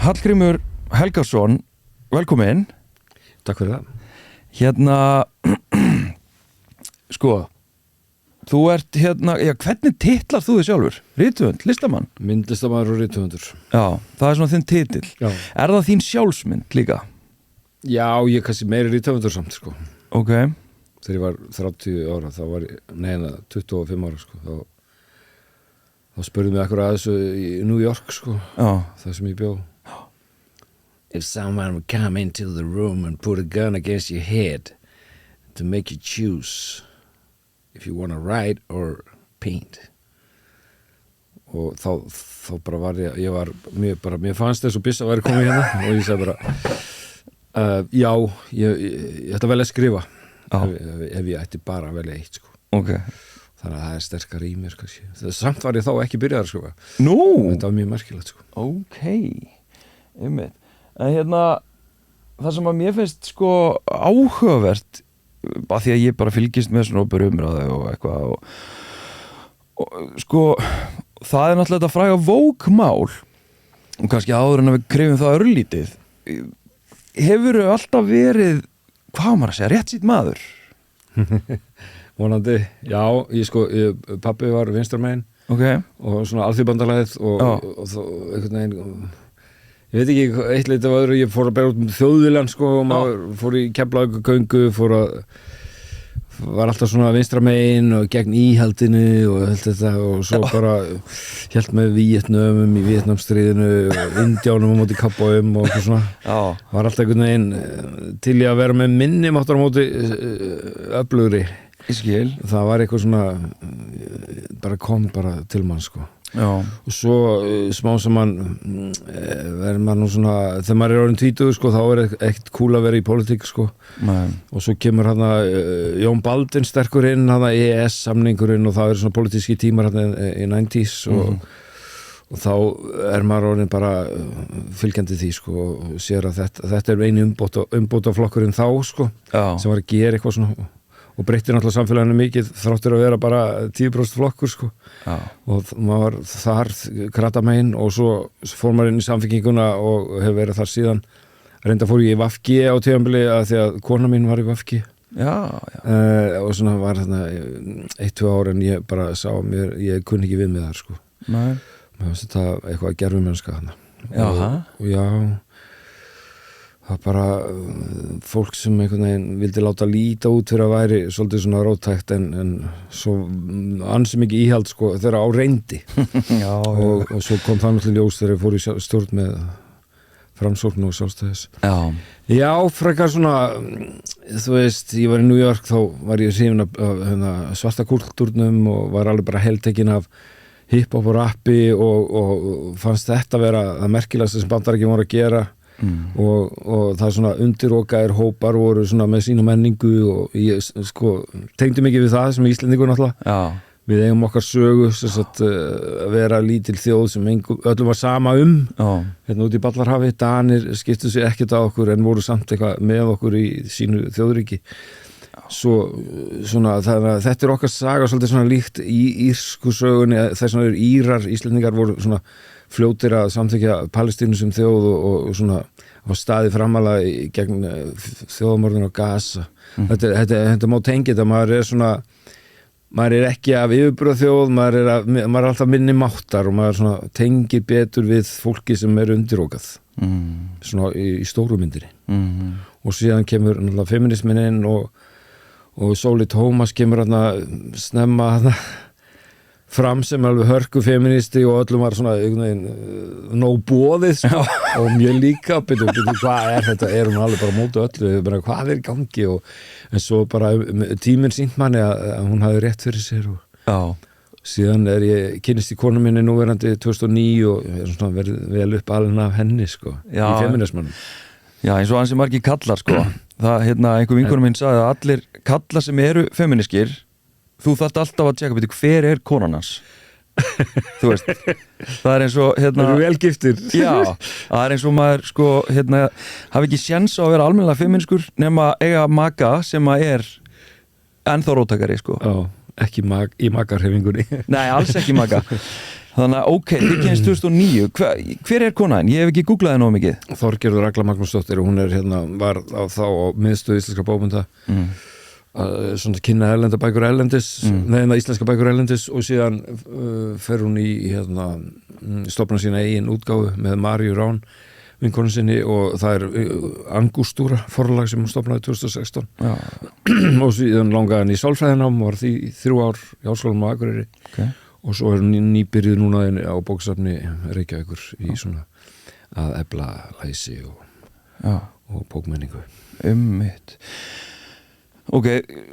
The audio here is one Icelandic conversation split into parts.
Hallgrímur Helgason, velkomin. Takk fyrir það. Hérna, sko, þú ert hérna, hvernig titlar þú þig sjálfur? Rithöfund, listamann? Myndlistamæður og rithöfundur. Já, það svona þinn titill. Já. Er það þín sjálfsmynd líka? Já, ég kannski meiri rithöfundur samt, sko. Ok. Þegar ég var 30 ára, þá var ég, 25 ára, sko. Þá spurði mig akkur að þessu í New York, sko. Já. Það sem ég bjó. If someone would come into the room and put a gun against your head to make you choose if you want to write or paint. Og þá bara var ég var mér fannst þess að byssa væri komið hérna og ég sagði bara já, ég ætti að velja að skrifa ef ég ætti bara að velja eitt, sko. Ok. Þannig að það sterkar í mér, kannski. Samt var ég þá ekki byrjaður að skrifa. Nú? Þetta var mjög merkilegt, sko. Ok, einmitt. En hérna, það sem að mér finnst sko áhugavert, að því að ég bara fylgist með svona opur umræðu og eitthvað og sko, það er náttúrulega þetta fræga Vogue-mál og kannski áður en að við krifum það örlítið. Hefurðu alltaf verið, hvað maður að segja, rétt sýtt maður? Vonandi, já, pabbi var vinstarmegin og svona alþýðbandalagið og einhvern veginn, ég veit ekki, eitt leit af öðru, ég fór að bera út Þjóðviljan, sko, og maður fór í Keflavíkurgöngu, var alltaf svona vinstramegin og gegn íhaldinu og allt þetta og svo bara hélt með Víetnömum í Víetnamstríðinu og Indjánum á móti kappáum og eitthvað svona. Var alltaf einhvern veginn til ég að vera með minni máttar á móti öflugri. Ég skil. Það var eitthvað svona, kom til mann, sko. Já. Og svo smá saman verður maður nú svona, þegar maður orðinn 20, sko, þá ekkert cool að vera í pólitík, sko. Nei. Og svo kemur Jón Baldvin sterkur inn, EES samningurinn og það svona pólitíski tímar í 90s og þá maður orðinn bara fylgjandi því, sko, og sér að þetta eini umbótaflokkurinn þá, sko, sem var að gera eitthvað svona og breytti náttúrulega samfélaginu mikið þráttur að vera bara 10% flokkur, sko. Og maður var þar kratamegin og svo fór maður inn í Samfylkinguna og hefur verið þar síðan. Reynda fór ég í VG á tímabili að því að kona mín var í VG. Já. Og svona var þarna 1-2 ár en ég bara sá mér, ég kunni ekki við mig þar, sko. Nei. Mér finnst þetta eitthvað gerfumennska þarna. Jaha. Og já, það bara fólk sem einhvern veginn vildi láta líta út fyrir að væri svolítið svona róttækt en svo ansi mikið íhald, sko, þeirra á reyndi. Já, og svo kom það náttúrulega ljós þegar ég fór í stjórn með Framsókn og Sjálfstæðis. Já, frekar svona, þú veist, ég var í New York, þá var ég hrifinn af svarta kúltúrnum og var alveg bara heltekinn af hiphop og rappi og fannst þetta vera það merkilegasta sem Bandaríkin voru að gera. Og það svona undirokaðir hópar voru svona með sína menningu og ég, sko, tengdi mikið við það sem Íslendingur náttúrulega. Við eigum okkar sögu að vera lítil þjóð sem öllum var sama hérna út í Ballarhafi. Danir skiptu sig ekkert á okkur en voru samt eitthvað með okkur í sínu þjóðríki. Svo svona þetta okkar saga svolítið svona líkt í írsku sögunni, þess vegna Írar, Íslendingar voru svona fljótir að samþykkja Palestínu sem þjóð og svona á staði framalega gegn þjóðamorðin á Gaza. Þetta má tengja þetta, maður ekki af yfirburðaþjóð, maður alltaf minni máttar og maður svona tengir betur við fólki sem undirokað svona í stóru myndinni. Og síðan kemur náttúrulega feminismin inn og Sóli Tómas kemur snemma fram sem alveg hörku feministi og öllum var svona nóg boðið, sko. Og mjög líka byrju, hvað þetta, hún alveg bara móti öllu, hvað í gangi en svo bara tíminn sýnt manni að hún hafði rétt fyrir sér og síðan ég kynnist í konu minni núverandi 2009 og svona verið vel upp alveg af henni, sko, í feminismanum. Já, eins og ansi margir kallar, sko. Það, einhver vinkonum minn sagði að allir kallar sem eru feminiskir, þú þarft alltaf að tjekka hver konan hans. Þú veist, það eins og það eru velgiftir. Já, það eins og maður, sko, hafi ekki séns á að vera almennilega feminiskur nema eiga maka sem ennþá róttækari, sko. Já, ekki í makarhefingunni. Nei, alls ekki maka. Þannig að ok, þið kynst 2009 hver er konan? Ég hef ekki googlaði nóg mikið. Þorgerður Agla Magnúsdóttir og hún er var þá á miðstöð íslenska bókmennta svona kynna erlenda bækur erlendis íslenska bækur erlendis og síðan fer hún í stofna sína eigin útgáfu með Maríu Rán vinkonu sinni og það Angústúra forlag sem hún stofnaði 2016 og síðan langaði hann í sálfræðinám var því 3 ár í Háskólanum á Akureyri og svo hún nýbyrjuð núna á bókasafni Reykjavíkur í svona að efla læsi og bókmenningu mitt Ok,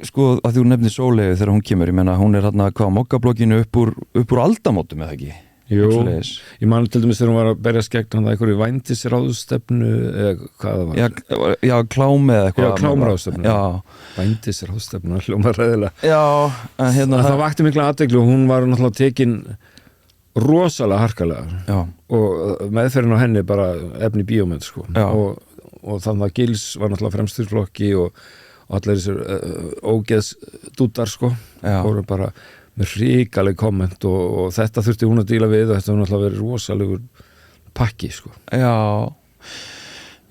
sko að þú nefnir Sóleyju þegar hún kemur, ég menna hún hérna hvað mokkablogginu upp úr aldamótum eða ekki? Jú, ég man til dæmis þegar hún var að berjast gegn hann einhverju vændisráðstefnu eða hvað það var Já, klámi eða eitthvað Já, klámráðstefnu Vændisráðstefnu, hljómar ræðilega Já, það vakti mikla athygli og hún var náttúrulega tekin rosalega harkalega og meðferðin á henni bara efni bíómynd sko og þannig að Gils var náttúrulega fremstur flokki og allir þessir ógeðsdútar sko voru bara með hrikaleg komment og þetta þurfti hún að díla við og þetta var náttúrulega verið rosalegur pakki sko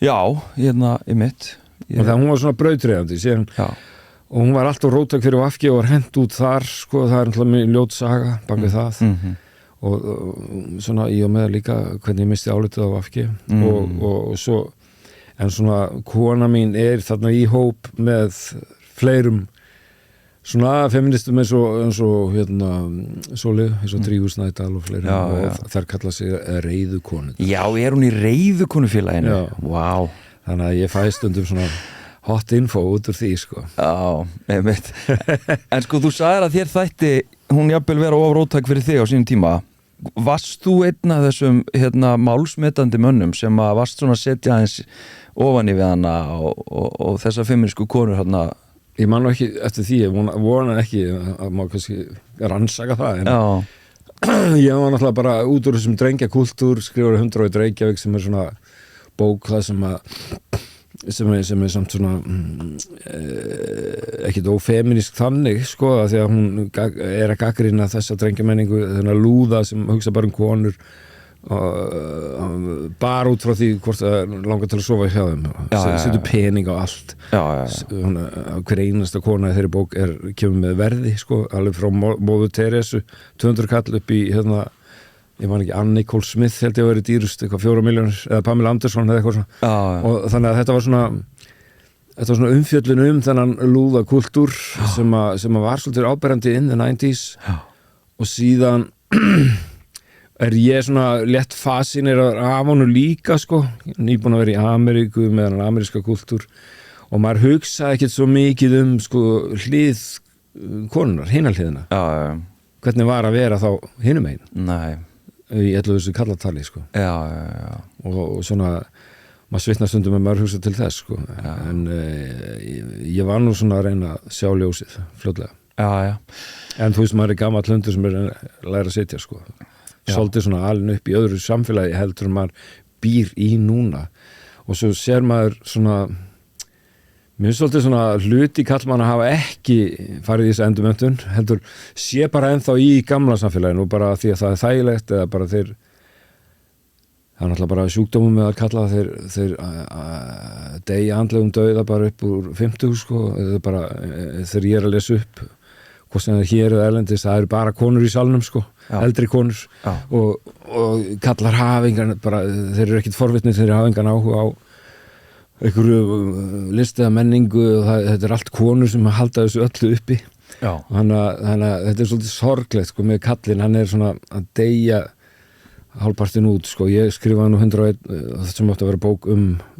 Já, í mitt og það hún var svona brautryðandi síðan og hún var alltaf róttæk fyrir VG og var hent út þar sko, það náttúrulega mjög ljót saga bak við það og svona í og með líka hvernig ég misti álitið á VG og svo en svona kona mín þarna í hóp með fleirum svona feministum eins og Sóli, eins og Drífu Snædal og fleirum og þær kalla sig reiðukonur Já, hún í reiðukonufélaginu? Vá Þannig að ég fæ stundum svona hot info út úr því sko Já, einmitt En sko, þú sagðir að þér þætti hún jafnvel vera ofróttæk fyrir þig á sínum tíma Varst þú einn af þessum málsmetandi mönnum sem að varst svona setja aðeins ofan í við hana og þessar feminísku konur hérna Ég man ekki eftir því, ég vona ekki að maður kannski rannsaka það en ég var náttúrulega bara út úr þessum drengjakúltúr skrifaði 101 Reykjavík sem svona bók það sem er samt svona ekkert ófeminisk þannig sko að því að hún að gagnrýna þessa drengjamenningu þennan lúða sem hugsa bara konur og bara út frá því hvort það langar til að sofa hjá þeim setur pening á allt hver einasta kona í þeirri bók kemur með verði sko alveg frá móður Teresu 200 kall upp í ég man ekki, Anne Nicole Smith held ég að vera dýrust, eitthvað 4 milljónir eða Pamela Anderson eða eitthvað svona og þannig að þetta var svona umfjöllun þennan lúða kultúr sem var svolítið áberandi in the 90s og síðan ég svona létt fascinerað af honum líka sko, nýbúin að vera í Ameríku með hann ameríska kultúr og maður hugsaði ekkert svo mikið sko hlið konunar, hinalhliðina hvernig var að vera þá hinum einn Nei í allu þessu kallatali sko og svona maður svitnar stundum með maður hugsa til þess sko en ég var nú svona að reyna að sjá ljósið fljótlega en þú veist maður gamall hundur sem að læra að sitja sko svolítið svona alin upp í öðru samfélagi heldur maður býr í núna og svo sér maður svona mér finnst svolítið svona hluti kallmann að hafa ekki farið í þessu endurmenntun heldur sé bara ennþá í gamla samfélaginu og bara því að það þægilegt eða bara það náttúrulega bara sjúkdómum með að kalla þeir deyja andlegum dauða bara upp úr 50 sko eða bara þegar ég að lesa upp hvort sem það hér eða erlendis það bara konur í salnum sko eldri konur og kallar hafingar bara þeir ekkit forvitnir þeir hafingar áhuga á einhverju listiða menningu og þetta allt konur sem halda þessu öllu uppi þannig að þetta svolítið sorglegt sko með kallinn, hann svona að deyja hálfpartin út sko, ég skrifaði nú 101 sem átti að vera bók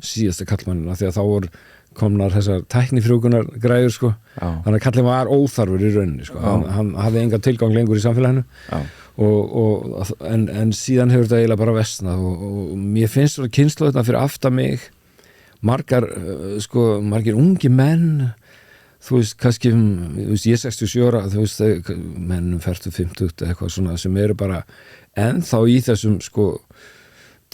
síðasta kallmannina því að þá voru komnar þessar tæknifrjókunar græður sko þannig að kallinn var óþarfur í rauninni sko hann hafði engan tilgang lengur í samfélaginu en síðan hefur þetta eiginlega bara versnað og mér finnst svona kynslóðina fyrir aftan mig margir ungi menn þú veist, kannski ég er 67 ára, þú veist, mennum 40-50 eitthvað svona sem eru bara ennþá í þessum sko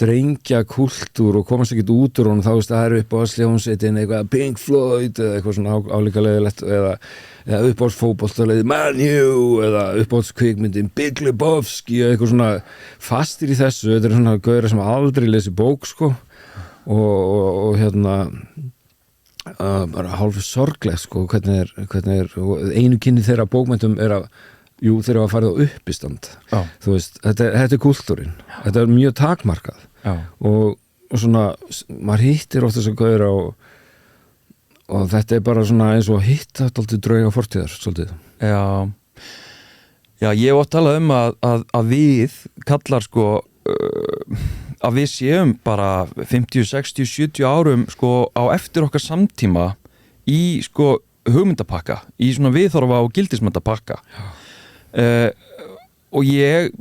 drengja kultúr og komast ekkert út úr hún, þá veist það upp á sljómsveitin eitthvað Pink Floyd eða eitthvað svona álíka leiðilegt eða upp á fótboltaleið Man U eða upp á kvikmyndin Big Lebowski eða eitthvað svona fastir í þessu, þetta svona gauðra sem aldrei lesi bók sko og bara hálf sorglegt sko hvernig er einu kynni þeirra bókmyndum að þeir eru að fara á uppistand þú veist, þetta er kultúrin þetta er mjög takmarkað og svona, maður hittir oft þess að gauðra og þetta er bara svona eins og hitta alltaf drauga fortíðar svolítið. Já, ég hef oft talað að við kallar sko að við séum bara 50, 60, 70 árum sko á eftir okkar samtíma í sko hugmyndapakka í svona viðhorfa og gildismyndapakka og ég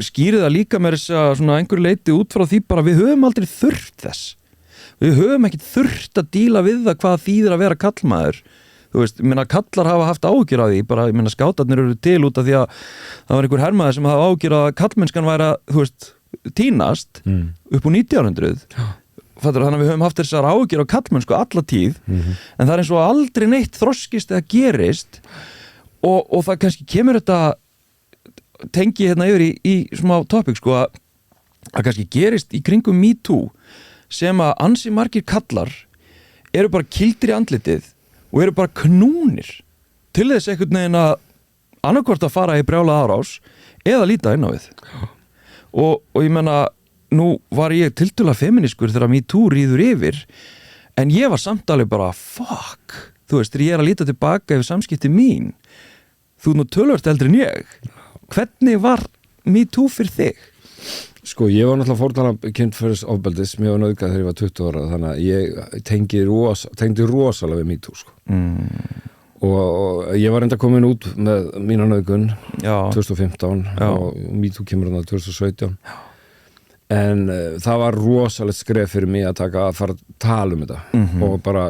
skýri það líka með þess að svona einhverju leiti út frá því bara við höfum aldrei þurft þess við höfum ekkert þurft að díla við það hvað þýðir að vera kallmaður þú veist, ég meina kallar hafa haft áhyggjur af því bara, ég meina skátarnir eru til út af því að það var einhver hermaður sem hafa áhyggjur að kallmennskan væri að, þú veist, tínast upp á 1900 þannig að við höfum haft þessar áhyggjur á kallmennsku alla tíð en það er eins og aldrei neitt þroskist eða gerist og það kannski kemur þetta tengi hérna yfir í smá topic sko að kannski gerist í kringum MeToo sem að ansi margir kallar eru bara kildir í andlitið og eru bara knúnir til þess einhvern veginn að annarkvort að fara í brjála árás eða líta inn á við og ég menna nú var ég tiltölulega feminískur þegar MeToo ríður yfir en ég var samt alveg bara fuck þú veist, þegar ég er að líta tilbaka yfir samskipti mín þú nú tölvört eldri en ég hvernig var MeToo fyrir þig? Sko, ég var náttúrulega fórnarlamb kynferðisofbeldis mér var nauðgað þegar ég var 20 ára þannig að ég tengdi rosalega við MeToo sko. Og ég var enda komin út með mína nauðgun 2015 og MeToo kemur hann 2017 en það var rosalegt skref fyrir mig að fara að tala um þetta og bara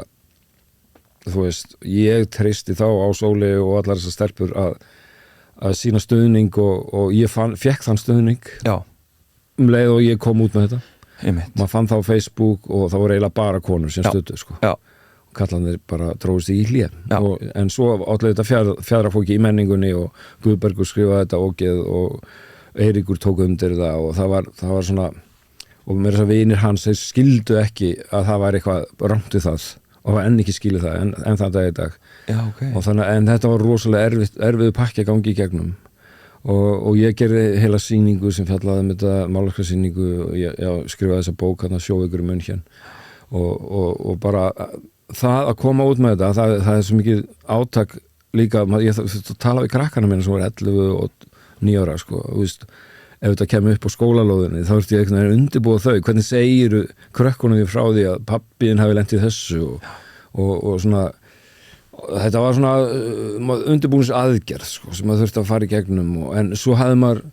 þú veist, ég treysti þá á Sóli og allar þessar stelpur að sína stöðning og ég fékk þann stöðning leið og ég kom út með þetta maður fann það á Facebook og það voru eiginlega bara konur sem stöddu sko. Og kallanir bara dróðist í hlé en svo átlega þetta fjadrafólki í menningunni og Guðbergur skrifaði þetta og Eiríkur tók undir það og það var svona og mér þess að vinir hans þeir skildu ekki að það var eitthvað rangt við það og það var enn ekki skilið það en það dag í dag og þannig, en þetta var rosalega erfiðu pakki að gangi í gegnum og ég gerði heila sýningu sem fjallaði um þetta málarskasýningu og ég skrifaði þessa bók hérna Sjóveikur í München og bara það að koma út með þetta það er svo mikið átak líka ég tala við krakkana mína sem voru 11 og 9 ára sko, þú veist ef þetta kemur upp á skólalóðinni þá ert ég einhvern veginn að undirbúa þau hvernig segiru krökkunum því frá því að pabbiðin hafi lent í þessu og svona þetta var svona undirbúins aðgerð sko, sem maður þurfti að fara í gegnum en svo hafði maður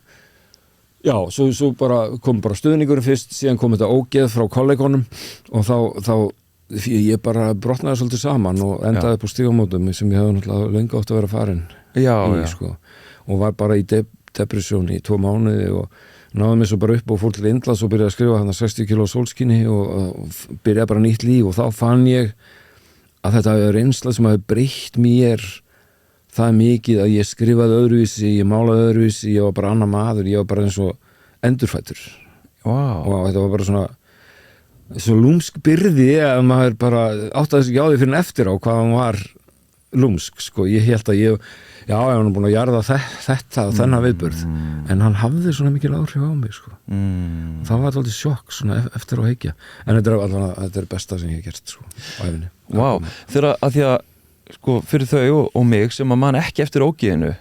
svo bara kom bara stuðningurinn fyrst síðan kom þetta ógeð frá kollegunum og þá ég bara brotnaði svolítið saman og endaði upp á stígamótum sem ég hefði náttúrulega löngu átt að vera farin í sko og var bara í depressjón í 2 mánuði og náði mig svo bara upp og fór til Indlands og byrjaði að skrifa hann 60 kilo sólskinni og byrjaði bara nýtt líf og þá fann ég að þetta er reynsla sem hafi breytt mér það mikið að ég skrifaði öðruvísi, ég málaði öðruvísi, ég var bara annar maður, ég var bara eins og endurfættur og þetta var bara svona lúmsk byrði að maður bara áttaði sig á því fyrir eftir á hvað hann var lúmsk sko, ég held að ég var nú búin að jarða þetta og þennan viðburð en hann hafði svona mikil áhrif á mig sko. Það var alltaf sjokk svona eftir á heikja en þetta er besta sem ég hef gert sko, á æfinni þegar að því að sko, fyrir þau og mig sem að man ekki eftir ógeðinu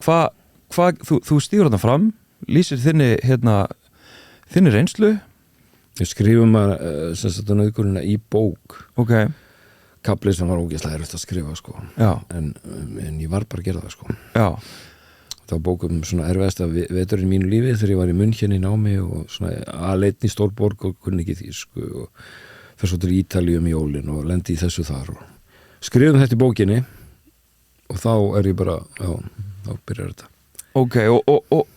þú stígur þarna fram lýsir þinni reynslu ég skrifum að nauðgunina í bók kaplið sem var ógeðslega erfitt að skrifa sko. en ég var bara að gera það sko. þá bókum svona erfiðasta veturinn í mínu lífi þegar ég var í München í námi og svona aðleitn í stórborg og kunni ekki þýsku og fyrir svo til Ítalíu jólin og lendi í þessu þar og skrifum þetta í bókinni og þá er ég bara þá byrjar þetta og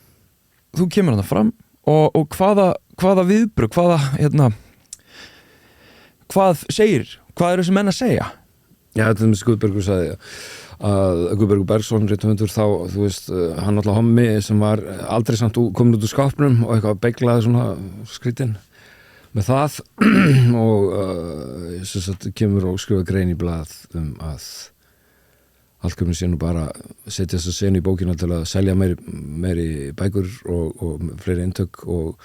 þú kemur hana fram og hvaða hvaða viðbrögð, hvað segir, hvað eru þessi menn að segja? Já, þetta með Guðbergur sagði að Guðbergur Bergsson rithöfundur þá, þú veist, hann alltaf hommi sem var aldrei samt komin út úr skápnum og eitthvað beiglaði svona skrítinn með það og sem sagt kemur og skrifa grein í blað að Hallgrímur sé nú bara setja þessa senu í bókina til að selja meiri bækur og fleiri eintök og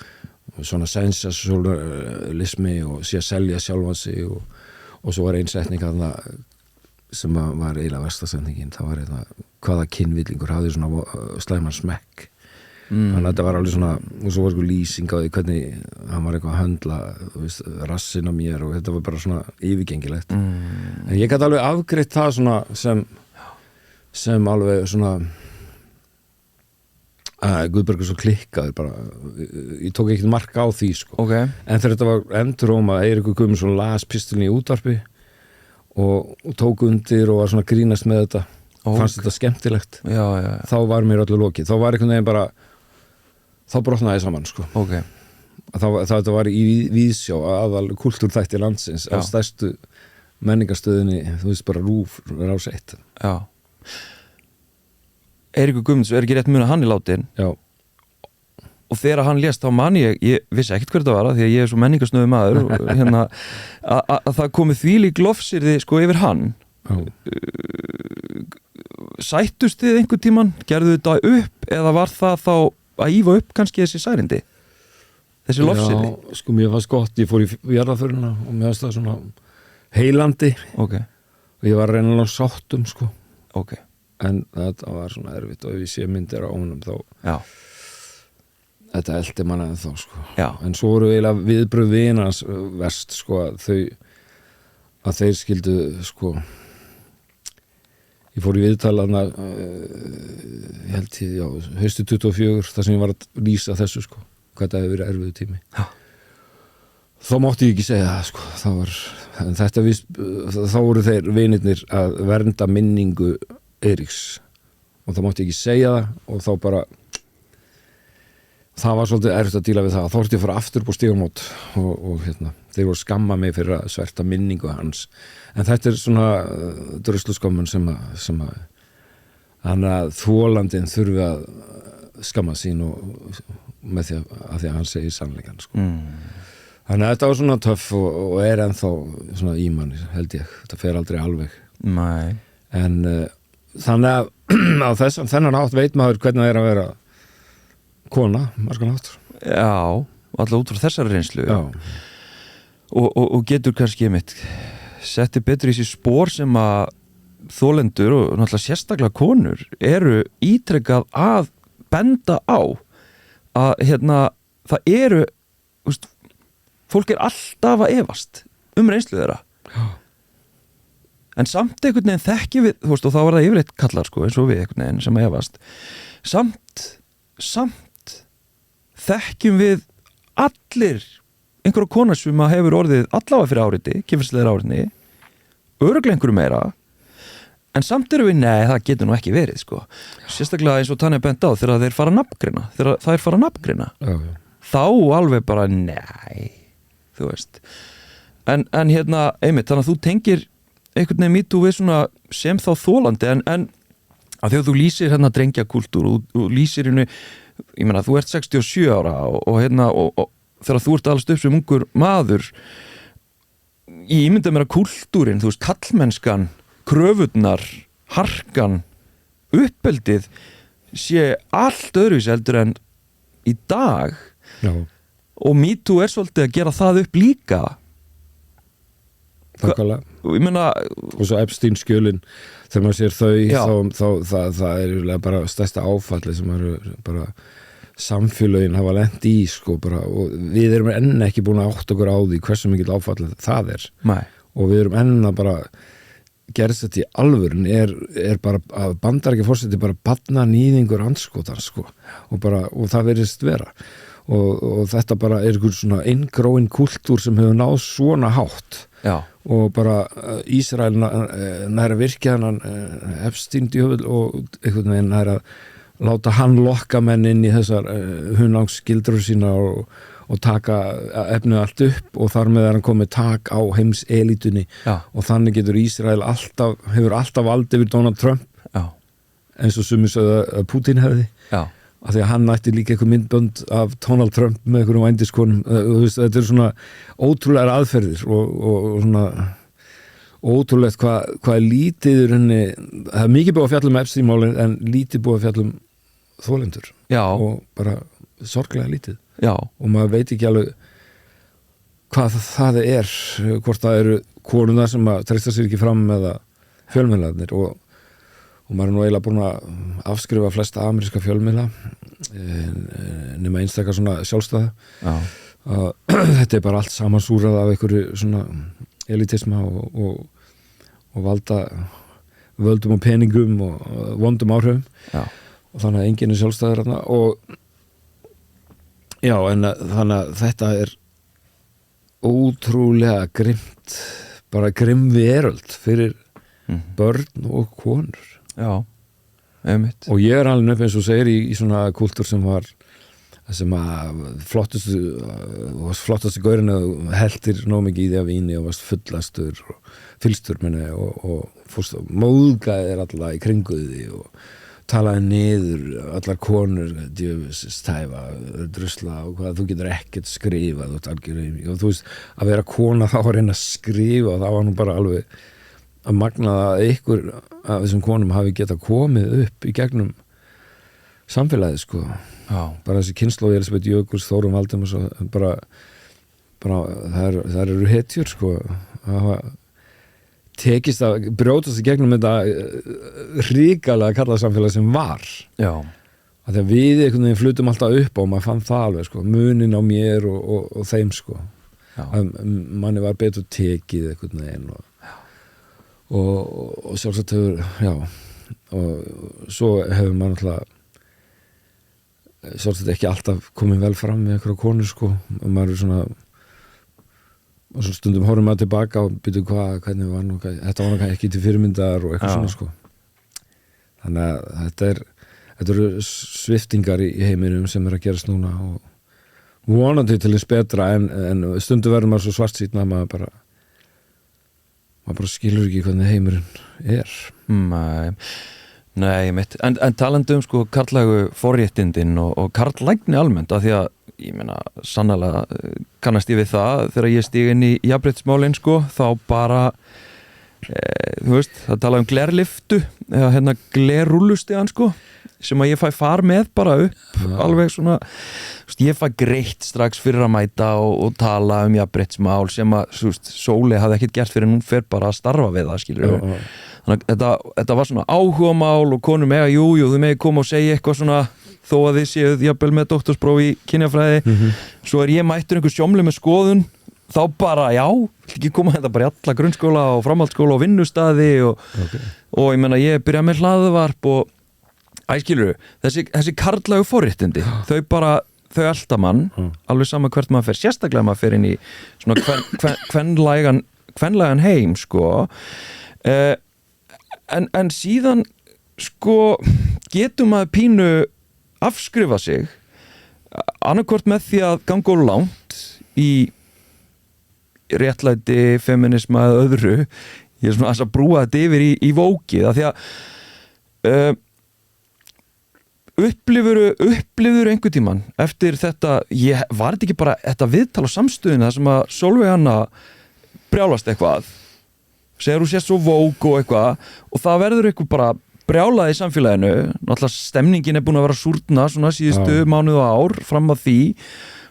svona sensasjónalismi og sé að selja sjálfan sig og svo var ein setning að það sem var eiginlega verstasetningin, það var hvaða kynvillingur hafði svona slæman smekk þannig að þetta var alveg svona og svo var sko lýsing á því hvernig hann var eitthvað að höndla rassin á mér og þetta var bara svona yfirgengilegt en ég gæti alveg afgreitt það svona sem alveg svona Guðbergur svo klikkaður bara ég tók ekkert mark á því sko okay. En þegar þetta var enduróma Eiríkur Guðmundsson las pistilni í útvarpi og tók undir og var svona að grínast með þetta fannst þetta skemmtilegt já. Þá var mér öllu lokið þá var einhvern veginn bara þá brotnaði saman sko okay. Þetta var í víðsjá aðal kultúrþætti landsins á stærstu menningarstöðinni þú veist bara RÚV Rás 1 Já Eiríkur Guðmundsson ekki rétt mun að hann látin Já og þegar hann lést þá man ég vissi ekkert hver þetta var því að ég svo menningarsnöðu maður og að það komið þvílík lofsirði sko yfir hann sættust þið einhvern tímann gerðu þetta upp eða var það þá að ífa upp kannski þessi særindi þessi lofsirði Já, sko mér fannst gott, ég fór í jarðarförina og mér fannst það svona heilandi okay. og ég var reynilega sáttum sko okay. En þetta var svona erfitt og ef ég sé myndir á honum þá Já Þetta eldi manna en þá sko Já. En svo voru eiginlega viðbrögð vinans verst sko að þeir skildu sko ég fór í viðtalana ég held ég, já, haustu 24 þar sem ég var að lýsa þessu sko hvað þetta hefur verið erfiðu tími Já. Þá mátti ég ekki segja það sko það var, en þetta þá voru þeir vinirnir að vernda minningu Eiríks og þá mátti ég ekki segja það og þá bara það var svolítið erfitt að díla við það þá þurfti ég að fara aftur upp á stígamót og þeir voru að skamma mig fyrir að sverta minningu hans en þetta svona drusluskömmun sem að hann að þolandinn þurfi að skamma sín og með því að hann segir sannleikann sko. Þannig að þetta var svona töff og er ennþá svona í manni held ég, þetta fer aldrei alveg Nei. En þannig að á þennan átt veit maður hvernig það er að vera kona, margan átt Já, alltaf út frá þessari reynslu og getur kannski mitt setti betur í sér spór sem að þolendur og náttúrulega sérstaklega konur eru ítrekkað að benda á að það eru fólk er alltaf að efast reynslu þeirra en samt einhvern veginn þekkjum við og þá var það yfirleitt kallar eins og við einhvern veginn sem að efast samt þekkjum við allir einhverja kona sem að hefur orðið allavega fyrir áriði, kynferðislega áriðni örugglega einhverju meira en samt eru við, nei, það getur nú ekki verið sko. Sérstaklega eins og Tanja bent á þegar þeir fara að nafngreina þá alveg bara, nei þú veist en einmitt, þannig að þú tengir einhvern veginn MeToo við svona sem þá þolandi en að þegar þú lýsir drengjakúltúr og lýsir henni ég meina, þú ert 67 ára og þegar þú ert alveg upp sem ungur maður ég ímynda mér að kúltúrin, þú veist, kallmennskan kröfurnar, harkan uppeldið sé allt öðruvísi heldur en í dag Já. Og MeToo svolítið að gera það upp líka ég meina og svo Epstein skjölin þegar maður sér þá það er bara stærsta áfalli sem maður bara samfélögin hafa lent í sko bara og við erum enn ekki búin að átta okkur á því hversu mikill áfalli það er Nei. og við erum enn að bara gerst þetta í alvörin er bara að Bandaríkjaforseti bara barna nýðingur andskotar sko og það verðist vera og þetta bara er einhver svona inngróin kultúr sem hefur náð svona hátt Já. og bara Ísrael næra virkja hann Epstein djöfull og einhvern veginn næra láta hann lokka menn inn í þessar hunangskildrur sína og og taka efnið allt upp og þar með hann komið tak á heims elítunni og þannig getur Ísrael hefur alltaf vald yfir Donald Trump eins og sumir sögðu að Putin hefði af því að hann nætti líka eitthvað myndbönd af Donald Trump með einhverjum vændiskonum þetta svona ótrúlegar aðferðir og svona ótrúlegt hvað er lítið henni, það er mikið búið að fjalla um Epstein-málin en lítið búið að fjalla um þolendur og bara sorglega lítið og maður veit ekki alveg hvað það er hvort það eru konuna sem að treysta sér ekki fram eða fjölmiðlarnir og maður er nú eiginlega búin að afskrifa flesta ameríska fjölmiðla nema einstakar svona sjálfstæða þetta er bara allt samansúrað af einhverju svona elitisma og valda völdum og peningum og vondum áhrifum og þannig að enginn er sjálfstæður og þannig að þetta er ótrúlega grimmt bara grimm veröld fyrir börn og konur og ég er alveg upp eins og segir í svona kultúr sem að flottustu gaurinn að heldir nóg mikið í því að víni og varst fullastur og fylstur og fórst móðgæðir alla í kringuði og talaði niður allar konur djöfustæfa, drusla og hvað þú getur ekkert skrifað og þú veist að vera kona þá að reyna að skrifa og það var nú bara alveg að magna að ykkur af þessum konum hafi getað komið upp í gegnum samfélagið sko bara þessi kynslóð Elisabeth Jökuls, Þórunn Valdimars bara það eru hetjur sko að tekist að brjótast í gegnum þetta hrikalega kallað samfélag sem var að þegar við einhvern veginn flutum alltaf upp og maður fann það alveg sko munin á mér og þeim sko að manni var betur tekið einhvern veginn og sjálfsagt hefur og svo hefur maður alltaf sjálfsagt ekki alltaf komið vel fram með einhverja konur sko og maður er svona og svo stundum horfum maður tilbaka og byrju hvernig var nú þetta var nú ekki til fyrirmyndar og eitthvað svona sko þannig að þetta eru sviftingar í heiminum sem er að gerast núna og vonandi til þess betra en stundum verður maður svo svartsýnn að maður bara skilur ekki hvernig heimurinn er Nei, mitt en talandi sko karlægu forréttindin og karlægni almennt af því að ég meina sannlega kannast ég við það þegar ég stíg inn í jafnréttismálin sko þá bara þú veist, það tala um glerliftu eða glerrúllustigan sko sem að ég fæ far með bara upp alveg svona, ég fæ greitt strax fyrir að mæta og tala um jafnréttismál sem að Sóli hafði ekkert gert fyrir en hún fer bara að starfa við það skilur þannig að þetta var svona áhugamál og konur mega, jú, þau megi koma og segja eitthvað svona þó að þið séuð jafnvel með doktorspróf í kynjafræði svo er ég mættur einhver sjómli með skoðun þá bara, ekki koma þetta bara í alla grunnskóla og framhaldsskóla og vinnustaði og ég menna ég byrja með hlaðvarp og æskilur, þessi karlægu forréttindi þau elta mann alveg sama hvert maður fer, sérstaklega maður fer inn í svona kvenlægan heim sko en síðan sko getur maður pínu afskrifa sig annarkvort með því að ganga of langt í réttlæti, feminisma eða öðru ég er svona að brúa þetta yfir í vókið af því að upplifur einhvern tímann eftir þetta, var þetta ekki bara þetta viðtal á samstöðinu þar sem að Sólveig Anna brjálast eitthvað segir hún sést svo vók og eitthvað og það verður eitthvað bara brjálaði í samfélaginu, náttúrulega stemningin er búin að vera súrna svona síðustu mánuð og ár fram að því,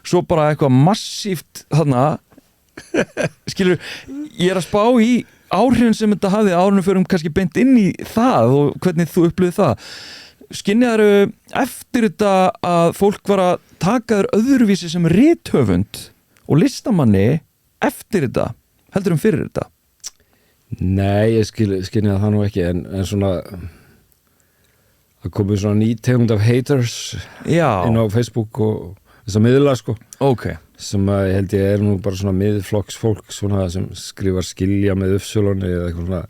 svo bara eitthvað massíft þarna skilur, ég er að spá í áhrifin sem þetta hafði árunum fyrir kannski beint inn í það og hvernig þú upplifið það skynjaðu eftir þetta að fólk var að taka þér öðruvísi sem rithöfund og listamanni eftir þetta, heldur fyrir þetta? Nei, ég skynjaði það nú ekki en svona það komið svona ný tegund af haters inn á Facebook og þessa miðla sko sem að ég held ég er nú bara svona miðflokksfólk svona sem skrifar skilja með uppsölunni eða eitthvað svona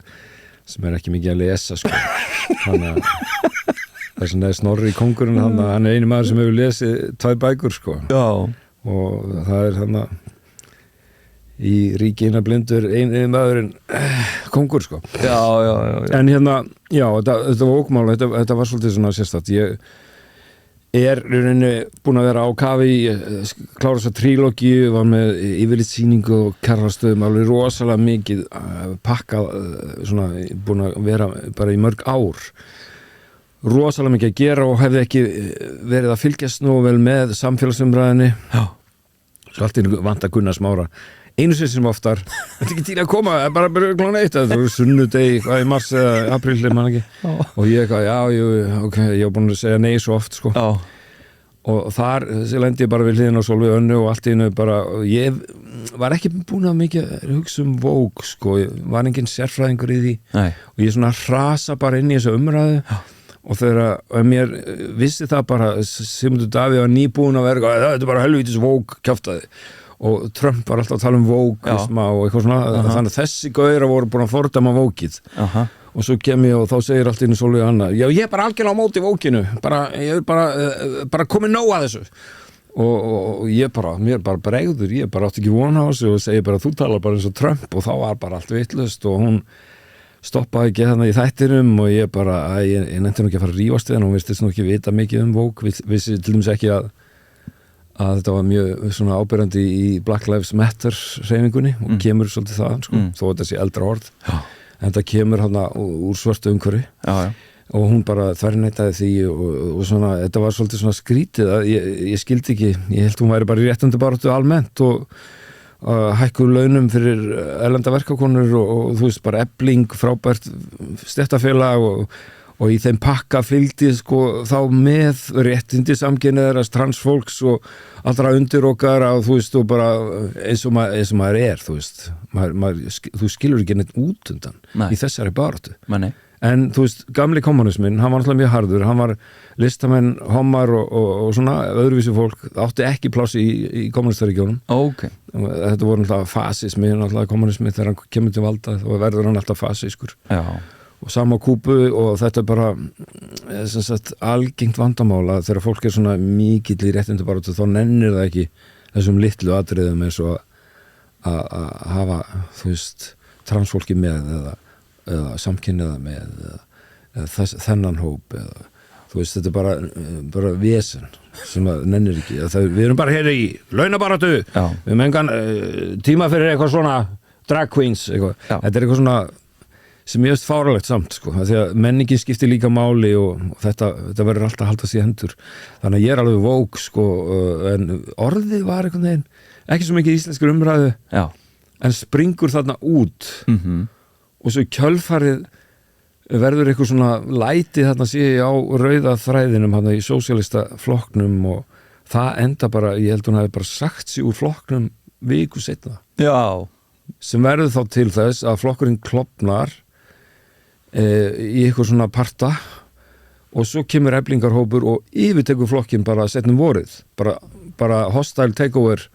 sem er ekki mikið að lesa sko þannig að það er svona Snorri kóngurinn hann er eini maður sem hefur lesið 2 bækur sko og það þannig í ríki hinna blindur einu maðurinn kongur sko. Já. En þetta var ókmál, þetta var svolítið svona sérstætt. Ég í rauninni búin að vera á kafi, klára þess að trílógíu, var með yfirlitssýningu og kjarrastöðum, alveg rosalega mikið pakkað, svona búin að vera bara í mörg ár, rosalega mikið að gera og hefði ekki verið að fylgjast nú vel með samfélagsumræðinni. Svo allt vant að kunna smára einu sem oftar, þetta ekki til að koma bara klokkan 1, það var sunnudegi hvað í mars eða apríl, man ekki og ég ok, ég var búin að segja nei svo oft sko. Og þar lendi ég bara við hliðina á Sólveig Önnu og allt í einu bara, ég var ekki búin að mikið hugsa Vogue sko, ég var engin sérfræðingur í því og ég svona hrasa bara inn í þessu umræðu og þegar mér vissi það bara, Sigmundur Davíð var nýbúin að vera, þetta bara helvítis Vogue kjaftaði og Trump var alltaf að tala Vogue-isma og eitthvað svona, þannig að þessi gauðra voru búin að fordæma Vogue-ið og svo kem ég og þá segir allt inn í Sólveig Anna, ég er bara algjörlega á móti Vogue-inu, ég er bara komið nóg að þessu og ég bara, mér bara bregður, ég bara átti ekki vona á þessu og segi bara, þú talar bara eins og Trump og þá var bara allt vitlaust og hún stoppaði ekki þarna í þættinum og ég bara, ég nefndi nú ekki að fara að rífast við hann og hún virtist nú ekki vita mikið Vogue, vissi til dæmis ekki að þetta var mjög svona ábyrjandi í Black Lives Matter hreyfingunni og kemur svolítið það sko, þó þetta sé eldra orð en þetta kemur hana úr svörtu umhverfi og hún bara þverneitaði því og svona, þetta var svolítið svona skrítið að ég skildi ekki, ég held hún væri bara í réttindabaráttu almennt og hækkuð launum fyrir erlenda verkakonur og þú veist bara Efling, frábært stéttarfélag og í þeim pakka fylgdi sko þá með réttindi samkynhneigðra transfólks og allra undir okkar að þú veist og bara eins og maður þú veist þú skilur ekki neitt út undan í þessari baráttu. En þú veist, gamli kommunismin, hann var náttúrulega mjög harður, hann var listamenn, hommar og svona öðruvísi fólk, átti ekki pláss í kommunistaríkjónum. Þetta voru náttúrulega fasismi, náttúrulega kommunismi þegar hann kemur til valda, þá verður hann alltaf fasískur. Og sama á Kúbu og þetta bara sem sagt algengt vandamála þegar fólk svona mikill í réttindabaráttu þá nennir það ekki þessum litlu atriðum eins og að hafa þú veist transfólki með eða samkynniða með eða þennan hóp eða þú veist þetta bara vesen sem að nennir ekki við erum bara hér í launabaráttu við mengan tíma fyrir eitthvað svona drag queens eitthvað. Þetta eitthvað svona sem ég veist fáralegt samt sko, því að menningin skiptir líka máli og þetta verður alltaf að halda sig í hendur þannig að ég alveg Vogue sko, en orðið var einhvern veginn ekki svo mikið íslenskur umræðu en springur þarna út og svo kjölfarið verður eitthvað svona læti þarna sé á rauða þræðinum þarna í sósíalista flokknum og það enda bara, ég held hún hafi bara sagt sig úr flokknum viku seinna sem verður þá til þess að flokkurinn klofnar í eitthvað svona parta og svo kemur Eflingarhópur og yfirtekur flokkin bara setnum vorið bara hostile takeover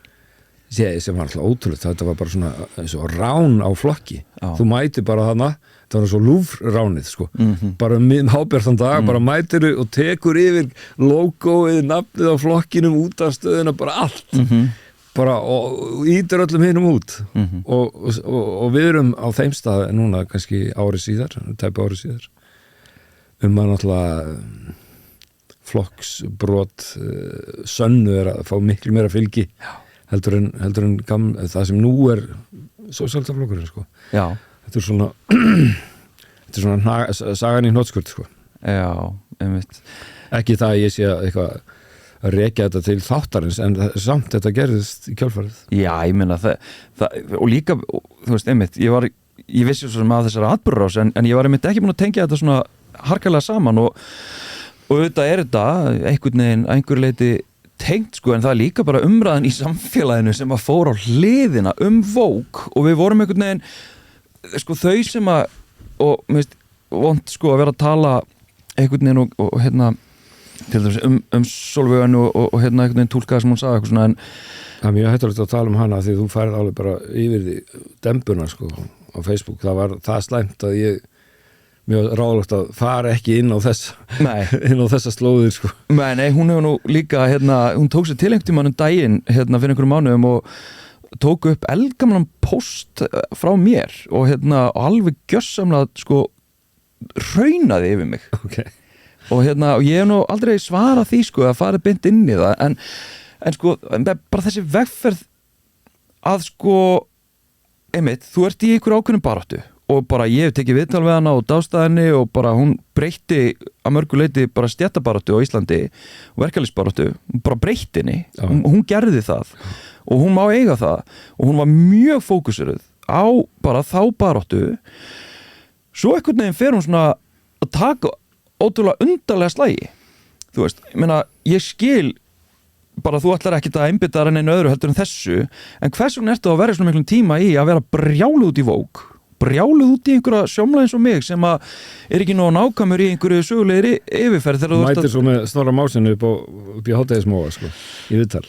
sem var alltaf ótrúlegt þetta var bara svona eins og rán á flokki þú mæti bara þarna það var svo lúfránið sko bara hábjartan dag, bara mætir og tekur yfir logoið, nafnið á flokkinum út af stöðuna, bara allt bara og ítir öllum hinum út og við erum á þeim stað núna kannski ári síðar tæpa ári síðar að náttúrulega flokksbrot sönnu að fá miklu meira fylgi heldur en það sem nú sósíaldaflokkurinn sko þetta svona sagan í hnótskurt sko einmitt ekki það að ég sé eitthvað að rekja þetta til þáttarins en samt þetta gerðist í kjölfarið. Já, ég meina það og líka, þú veist, einmitt ég vissi svo sem að þessari atburðarás en ég var einmitt ekki búin að tengja þetta svona harkalega saman og auðvitað þetta einhvern veginn að einhverju leiti tengt sko en það er líka bara umræðan í samfélaginu sem að fór á hliðina Vogue og við vorum einhvern veginn sko þau sem að og mér veist vont sko að vera að tala einhvern veginn og hérna til þess Sólveig Önnu og hérna einhvern veginn túlkaði sem hún sagði eitthvað svona en það er mjög hættulegt að tala hana því þú færð alveg bara yfir því dembuna sko á Facebook það var það slæmt að ég mjög ráðlegt að fara ekki inn á þessa slóðir sko. Nei, hún hefur nú líka hún tók sér til einhvern tímann daginn fyrir einhverjum mánuðum og tók upp eldgamlan post frá mér og alveg gjörsamlega sko raunaði yfir mig og ég hef nú aldrei svarað því sko að fara beint inn í það en sko bara þessi vegferð að sko einmitt, þú ert í einhver ákveðnum baráttu og bara ég hef tekið viðtal við hana og dástæðinni og bara hún breytti að mörgu leyti bara stéttabaráttu á Íslandi og verkalýðsbaráttu, bara breytti henni hún gerði það og hún má eiga það og hún var mjög fókusuruð á bara þá baráttu svo einhvern veginn fer hún svona að taka ótrúlega undarlega slagi þú veist, ég meina, ég skil bara þú ætlar ekkert að einbytta þar en einu öðru heldur en þessu en hvers vegna ertu að vera svona miklum tíma í að vera brjáluð út í Vogue brjáluð út í einhverja sjómla eins og mig sem að ekki nóg nákvæmur í einhverju sögulegri yfirferð mætir svo með Snorra Másinu upp í Hádegismóa sko, í viðtal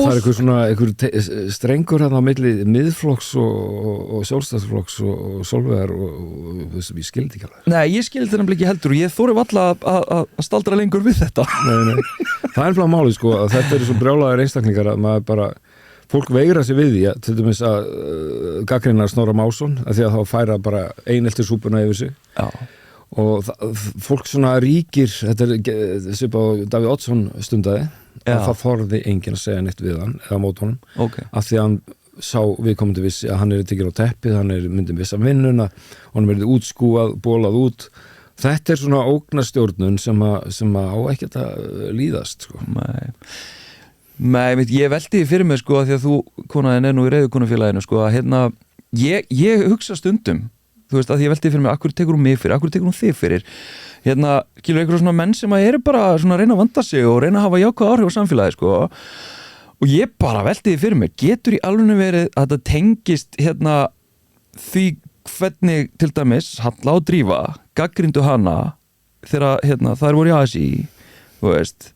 það er einhver strengur hérna á milli miðflokks og sjálfstæðsflokks og Sólvegar og ég skildi ekki alveg Nei, ég skildi þennan ekki heldur og ég þóri valla að staldra lengur við þetta Nei. Það er bara málið sko að þetta eru svo brjálaðir einstaklingar að maður bara fólk veigra sig við því til dæmis að gagnrýna Snorra Másson að því að þá færa bara einelti súpuna yfir sig og fólk svona ríkir þetta er svipað Davíð Oddsson stundaði að það þorði enginn að segja neitt við hann eða mót honum af því að hann sá viðkomandi vissi að hann tekinn á teppið, hann myndin viss af vinnuna hann verið útskúað, bólað út þetta er svona ógnastjórnun sem á ekkert að líðast sko. Nei, ég veldi fyrir mig sko að því að þú konaðin nú í Reiðukonufélaginu sko að ég hugsa stundum þú veist að ég veldi fyrir mig akkur tekur hún mig fyrir, akkur tekur hún þig fyrir kýlur einhverjum svona menn sem að eru bara svona að reyna að vanda sig og reyna að hafa jákvæð áhrif á samfélagi sko og ég bara veldi fyrir mig, getur í alveg verið að þetta tengist því hvernig til dæmis Halla og Drífa gagnrýndu hana þegar þær voru í ASÍ þú veist,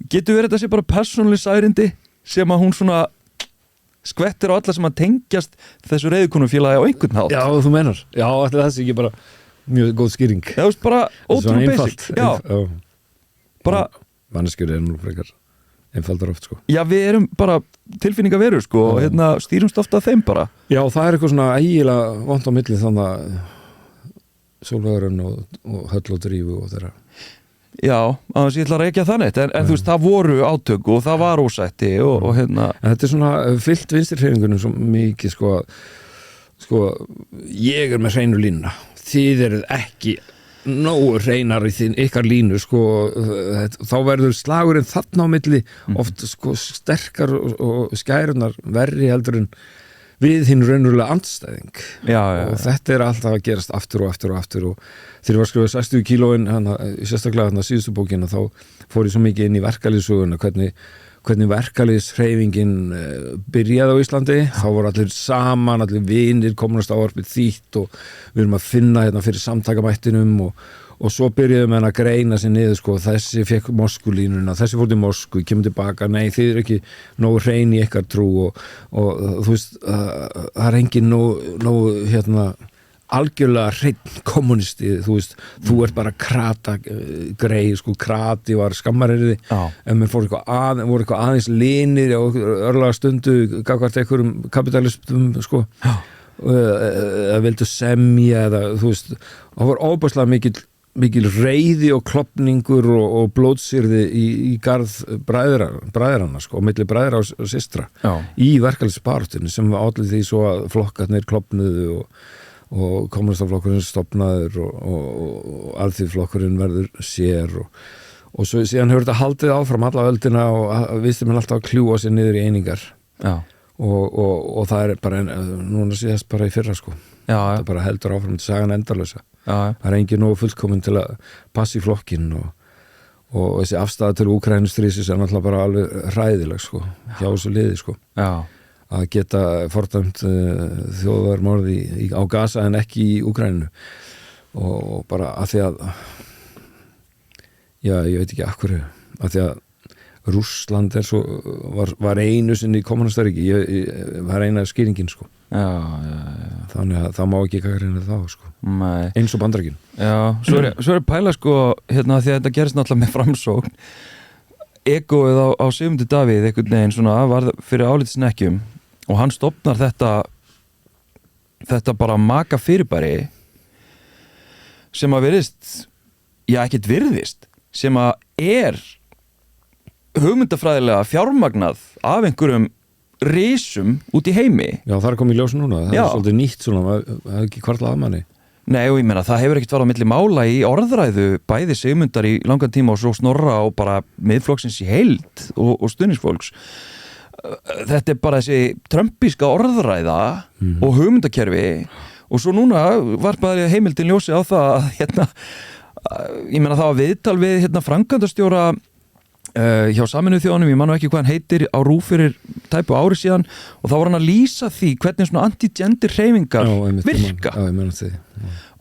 getur verið þetta sé bara persónuleg særindi sem að hún svona skvettir á alla sem að tengjast þessu Reiðukonufélagi á einhvern hátt Já, þú menar, já, þetta er ekki bara mjög góð skýring það er bara ótrúlega basic bara manneskjur nú frekar einfaldar oft sko já við erum bara tilfinninga verur sko og stýrumst ofta þeim bara já það er eitthvað svona ægilega vont á milli þannig að Sólvegarinn og Höll og Drífu og þeirra já, annars ég ætla að reykja þannig en þú veist það voru átök og það var ósætti og en þetta er svona fyllt vinstirhreyfingunum svo mikið sko ég með hreinu línuna þið eruð ekki nógu hreinar í ykkar línu sko, þá verður slagurinn þarna á milli oft sko sterkar og skærunar verri heldur en við hinn raunverulega andstæðing og þetta er alltaf að gerast aftur og þegar ég var skrifað 60 kílóin sérstaklega síðustu bókina þá fór ég svo mikið inn í verkalýðssöguna hvernig verkalýðshreyfingin byrjaði á Íslandi þá voru allir saman, allir vinir komast ávarpið þýtt og við erum að finna fyrir samtakamættinum og svo byrjuðum við að greina sér niður sko, þessi fekk Moskulínuna, þessi fór til Mosku kemur tilbaka, nei þið er ekki nógu hrein í ykkar trú og þú veist, það er engin nógu algjörlega hreinn kommunisti, þú veist þú ert bara krata greið sko, krati var skammarriði en mér voru eitthvað aðeins linir og örlaga stundu gagvart einhverjum kapitalistum sko eða vildu semja eða þú veist, það var óbærslega mikil reiði og klopningur og blóðsýrði í garð bræðranna sko, og milli bræðra og systra í verkalýðsbaráttunni sem allir því svo að flokkarnir klopnuðu og kommunistaflokkurinn stofnaður og alþýðflokkurinn verður sér og svo síðan hefur þetta haldið áfram alla öldina og viðstum hann alltaf að kljúa sér niður í einingar og það er bara núna síðast bara í fyrra sko það bara heldur áfram til sagan endalösa það er engin nógu fullkomin til að passa í flokkinn og þessi afstæða til Úkrænustrísis er náttúrulega bara alveg hræðileg sko hjá þessu liði sko að geta fordæmt þjóðarmorði á Gaza en ekki í Úkraínu og bara að því að ég veit ekki af hverju að því að Rússland var einu sinni kommunistarríki var eina skýringin sko þannig að það má ekki gagnrýna þá sko. Eins og Bandaríkin svo er pæla sko hérna því að þetta gerist náttúrulega með Framsókn egoið á Sigmundi Davíð einhvern veginn svona var fyrir álitsnekkjum og hann stofnar þetta bara maka fyrirbæri sem að virðist ekkert virðist sem að hugmyndafræðilega fjármagnað af einhverjum risum út í heimi. Já, það er komið í ljós núna, það er svolítið nýtt svona, það er ekki kvartlað að manni. Nei, og ég meina, það hefur ekkert farið á milli mála í orðræðu, bæði Sigmundar í langan tíma og svo Snorra og bara miðflokksins í heild og stuðningsfólks. Þetta er bara þessi trömpíska orðræða og hugmyndakerfi og svo núna varpaði heimildin ljósi á það að ég meina það var viðtal við framkvæmdastjóra hjá Sameinuðu þjóðunum, ég man ekki hvað hann heitir á RÚV fyrir tæpu ári síðan og þá var hann að lýsa því hvernig svona anti-gender hreyfingar virka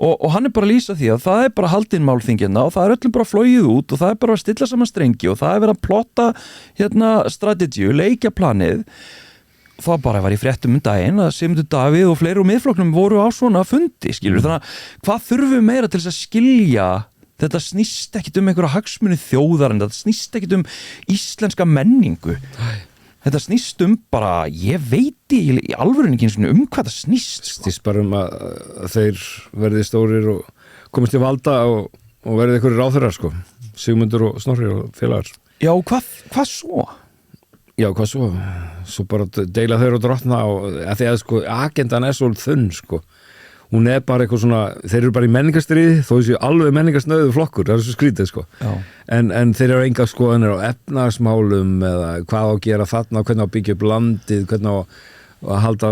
og hann er bara að lýsa því að það er bara haldin málþingina og það er öllum bara flogið út og það er bara að stilla saman strengi og það er verið að plotta strategíu, leikjaplanið. Það bara var í fréttum daginn að Sigmundur Davíð og fleiri úr miðflokknum voru á svona fundi, skilur. Þannig að hvað þurfum við meira til þess að skilja? Þetta snýst ekkit einhverja hagsmuni þjóðar en þetta snýst ekkit íslenska menningu. Þetta snýst bara, ég veit í alvörunni ekki hvað það snýst. Snýst bara að þeir verði stórir og komist í valda og verði einhverjir ráðherrar sko. Sigmundur og Snorri og félagar. Já, hvað svo? Já, hvað svo? Svo bara deila þeir og drottna að því að sko agendan er svo þunn sko. Hún er bara eitthvað svona, þeir eru bara í menningarstríði þó þessu alveg menningarsnauðu flokkur, það er svo skrítið sko. En þeir eru enga skoðanir á efnahagsmálum eða hvað á að gera þarna, hvernig á að byggja upp landið, hvernig á að halda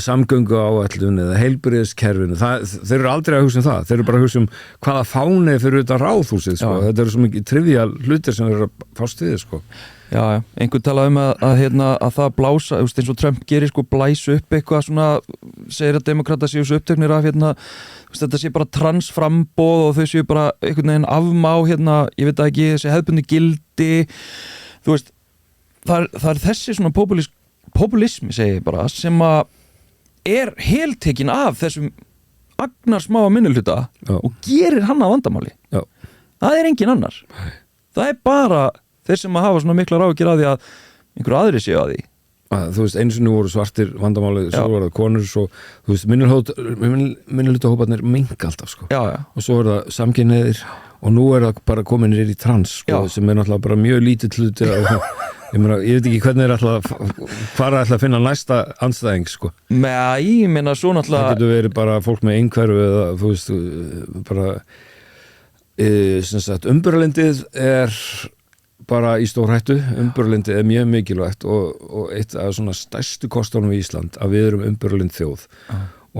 samgöngu áætlun eða heilbrigðiskerfinu. Þeir eru aldrei að hugsa um það, þeir eru bara að hugsa um hvaða fáni fyrir utan ráðhúsið sko. Þetta eru svo mikið trivial hlutir sem eru að fást við sko. Já, einhvern talaði að það blása, eins og Trump gerir sko blæsa upp eitthvað svona, segir að demokrata séu svo uppteknir af þetta sé bara transframboð og þau séu bara einhvern veginn afmá ég veit ekki, þessi hefðbundi gildi þú veist, það er þessi svona populismi segi ég bara, sem að er heltekin af þessum agnarsmáa minnihluta og gerir hann að vandamáli. Það er engin annar. Það er bara þeir sem að hafa svona mikla ráðgjur að því að einhverju aðri séu að því. Þú veist, eins og nú voru svartir vandamálið, svo var það konur, svo, þú veist, minnihlutahóparnir minga alltaf, sko. Og svo er það samkynhneigðir og nú er það bara komin í trans, sko, sem er náttúrulega bara mjög lítið hluti ég veit ekki hvernig er alltaf hvað er alltaf að finna næsta andstæðing, sko. Ég meina svo náttúrulega það getur verið bara fólk með einhverfu eða, þú veist, bara sem sagt, umburðarlyndið er bara í stórhættu, umburðarlyndið er mjög mikilvægt og eitt af svona stærstu kostunum í Ísland að við erum umburðarlynd þjóð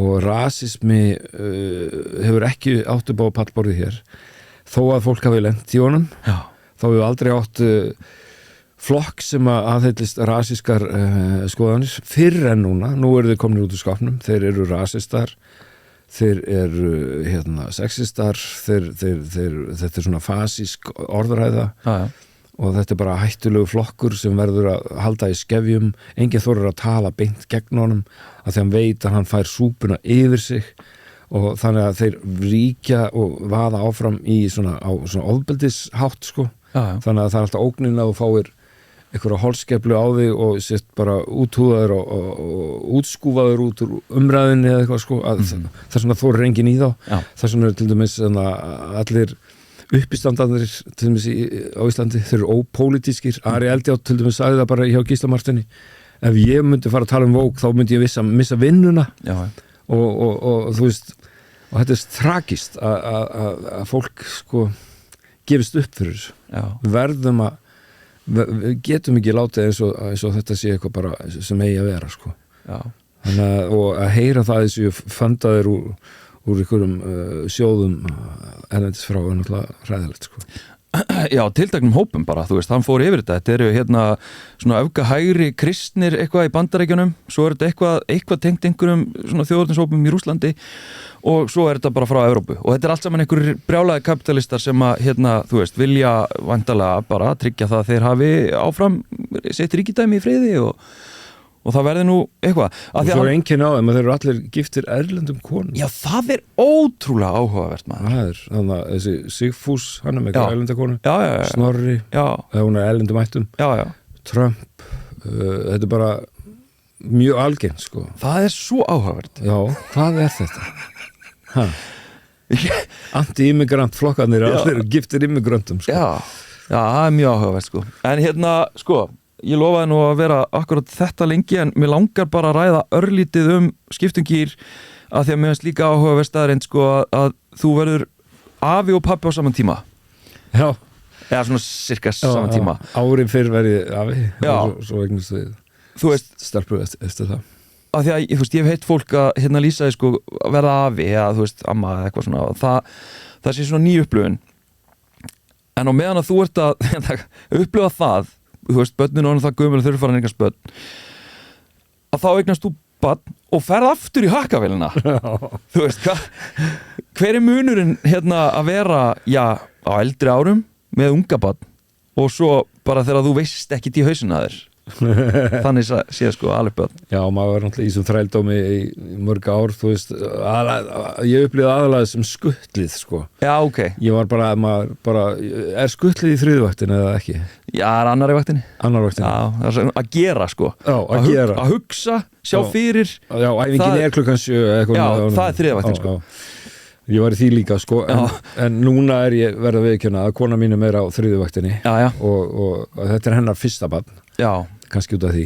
og rasismi hefur ekki átt upp á pallborðið hér þó að fólk hafi lent í honum þá hefur aldrei átt flokk sem að aðhyllist rasískar skoðanir fyrr en nú eru þeir komin út úr skápnum, þeir eru rasistar þeir eru sexistar þetta er svona fasísk orðræða og þetta er bara hættulegu flokkur sem verður að halda í skefjum, enginn þorir að tala beint gegn honum að því hann veit að hann fær súpuna yfir sig og þannig að þeir ríkja og vaða áfram í svona ofbeldishátt sko, þannig að það er alltaf ógnin að þú fáir einhverja holskeplu á þig og sett bara úthúðaður og útskúfaður út úr umræðinni eða eitthvað sko, þess vegna þorir enginn í þá þess vegna er til dæmis allir uppistandarnir til dæmis á Íslandi, þeir eru ópólitískir. Ari Eldjárn til dæmis sagði það bara hjá Gísla Marteini, ef ég myndi fara að tala um Vogue þá myndi ég missa vinnuna og þú veist og þetta er tragist að fólk sko gefist upp fyrir þessu. Við getum ekki látið eins og þetta sé eitthvað bara sem eigi að vera sko. Þannig að heyra það þessu fundaðir úr einhverjum sjóðum erlendis frá er náttúrulega hræðilegt sko. Já, tilteknum hópum bara, þú veist, hann fór yfir þetta eru svona öfgahægri kristnir eitthvað í Bandaríkjunum, svo er þetta eitthvað tengt einhverjum svona þjóðorðinshópum í Rússlandi og svo er þetta bara frá Evrópu og þetta er allt saman einhverjir brjálaði kapitalistar sem að, þú veist, vilja vandalega bara tryggja það að þeir hafi áfram sitt ríkidæmi í friði og og það verði nú eitthvað og svo er enginn á þeim að þeir eru allir giftir erlendum konum. Já, það er ótrúlega áhugavert maður. Það er, þannig að þessi Sigfús, hann er með erlenda konu, Snorri, hún er erlendum ættum, Trump, þetta er bara mjög algengt, sko. Það er svo áhugavert. Já, hvað er þetta? Anti-immigrant flokkarnir er allir giftir immigröntum, sko. Já, það er mjög áhugavert, sko. En hérna, sko, ég lofaði nú að vera akkurat þetta lengi en mér langar bara að ræða örlítið skiptingýr að því að mér finnst líka áhugaverð staðreind sko að þú verður afi og pabbi á saman tíma. Já. Eða svona cirka saman tíma. Árin fyrr verði afi og svo eignast þú veist stelpu eftir það. Að því að þú veist ég hef heitt fólk að hérna lýsa því sko að verða afi eða þú veist amma eða eitthvað svona það sé svona ný upplifun. En á meðan að þú ert að upplifa það þú veist, börnin og það gömul þurfa að eignast börn að þá eignast þú barn og ferð aftur í hakkavélina þú veist, hver er munurinn hérna að vera á eldri árum með unga barn og svo bara þegar þú veist ekkit í hausina þér þannig sé sko alveg börn. Já, maður var náttúrulega í þessum þrældómi í mörg ár, þú veist ég upplýði aðalega sem skuttlið sko. Já, ok. Ég var bara er skuttlið í þriðjuvaktinni eða ekki? Já, er annarri vaktinni. Já, það er að gera sko. Já, að gera. Að hugsa, sjá fyrir. Já, æfingin er klukkan 7 eitthvað. Já, það er þriðjuvaktin sko. Ég var í því líka sko, en núna er ég verið að viðurkenna að kona mín er meira á þriðjuvaktinni og þetta er hennar fyrsta barn. Já. Kannski út af því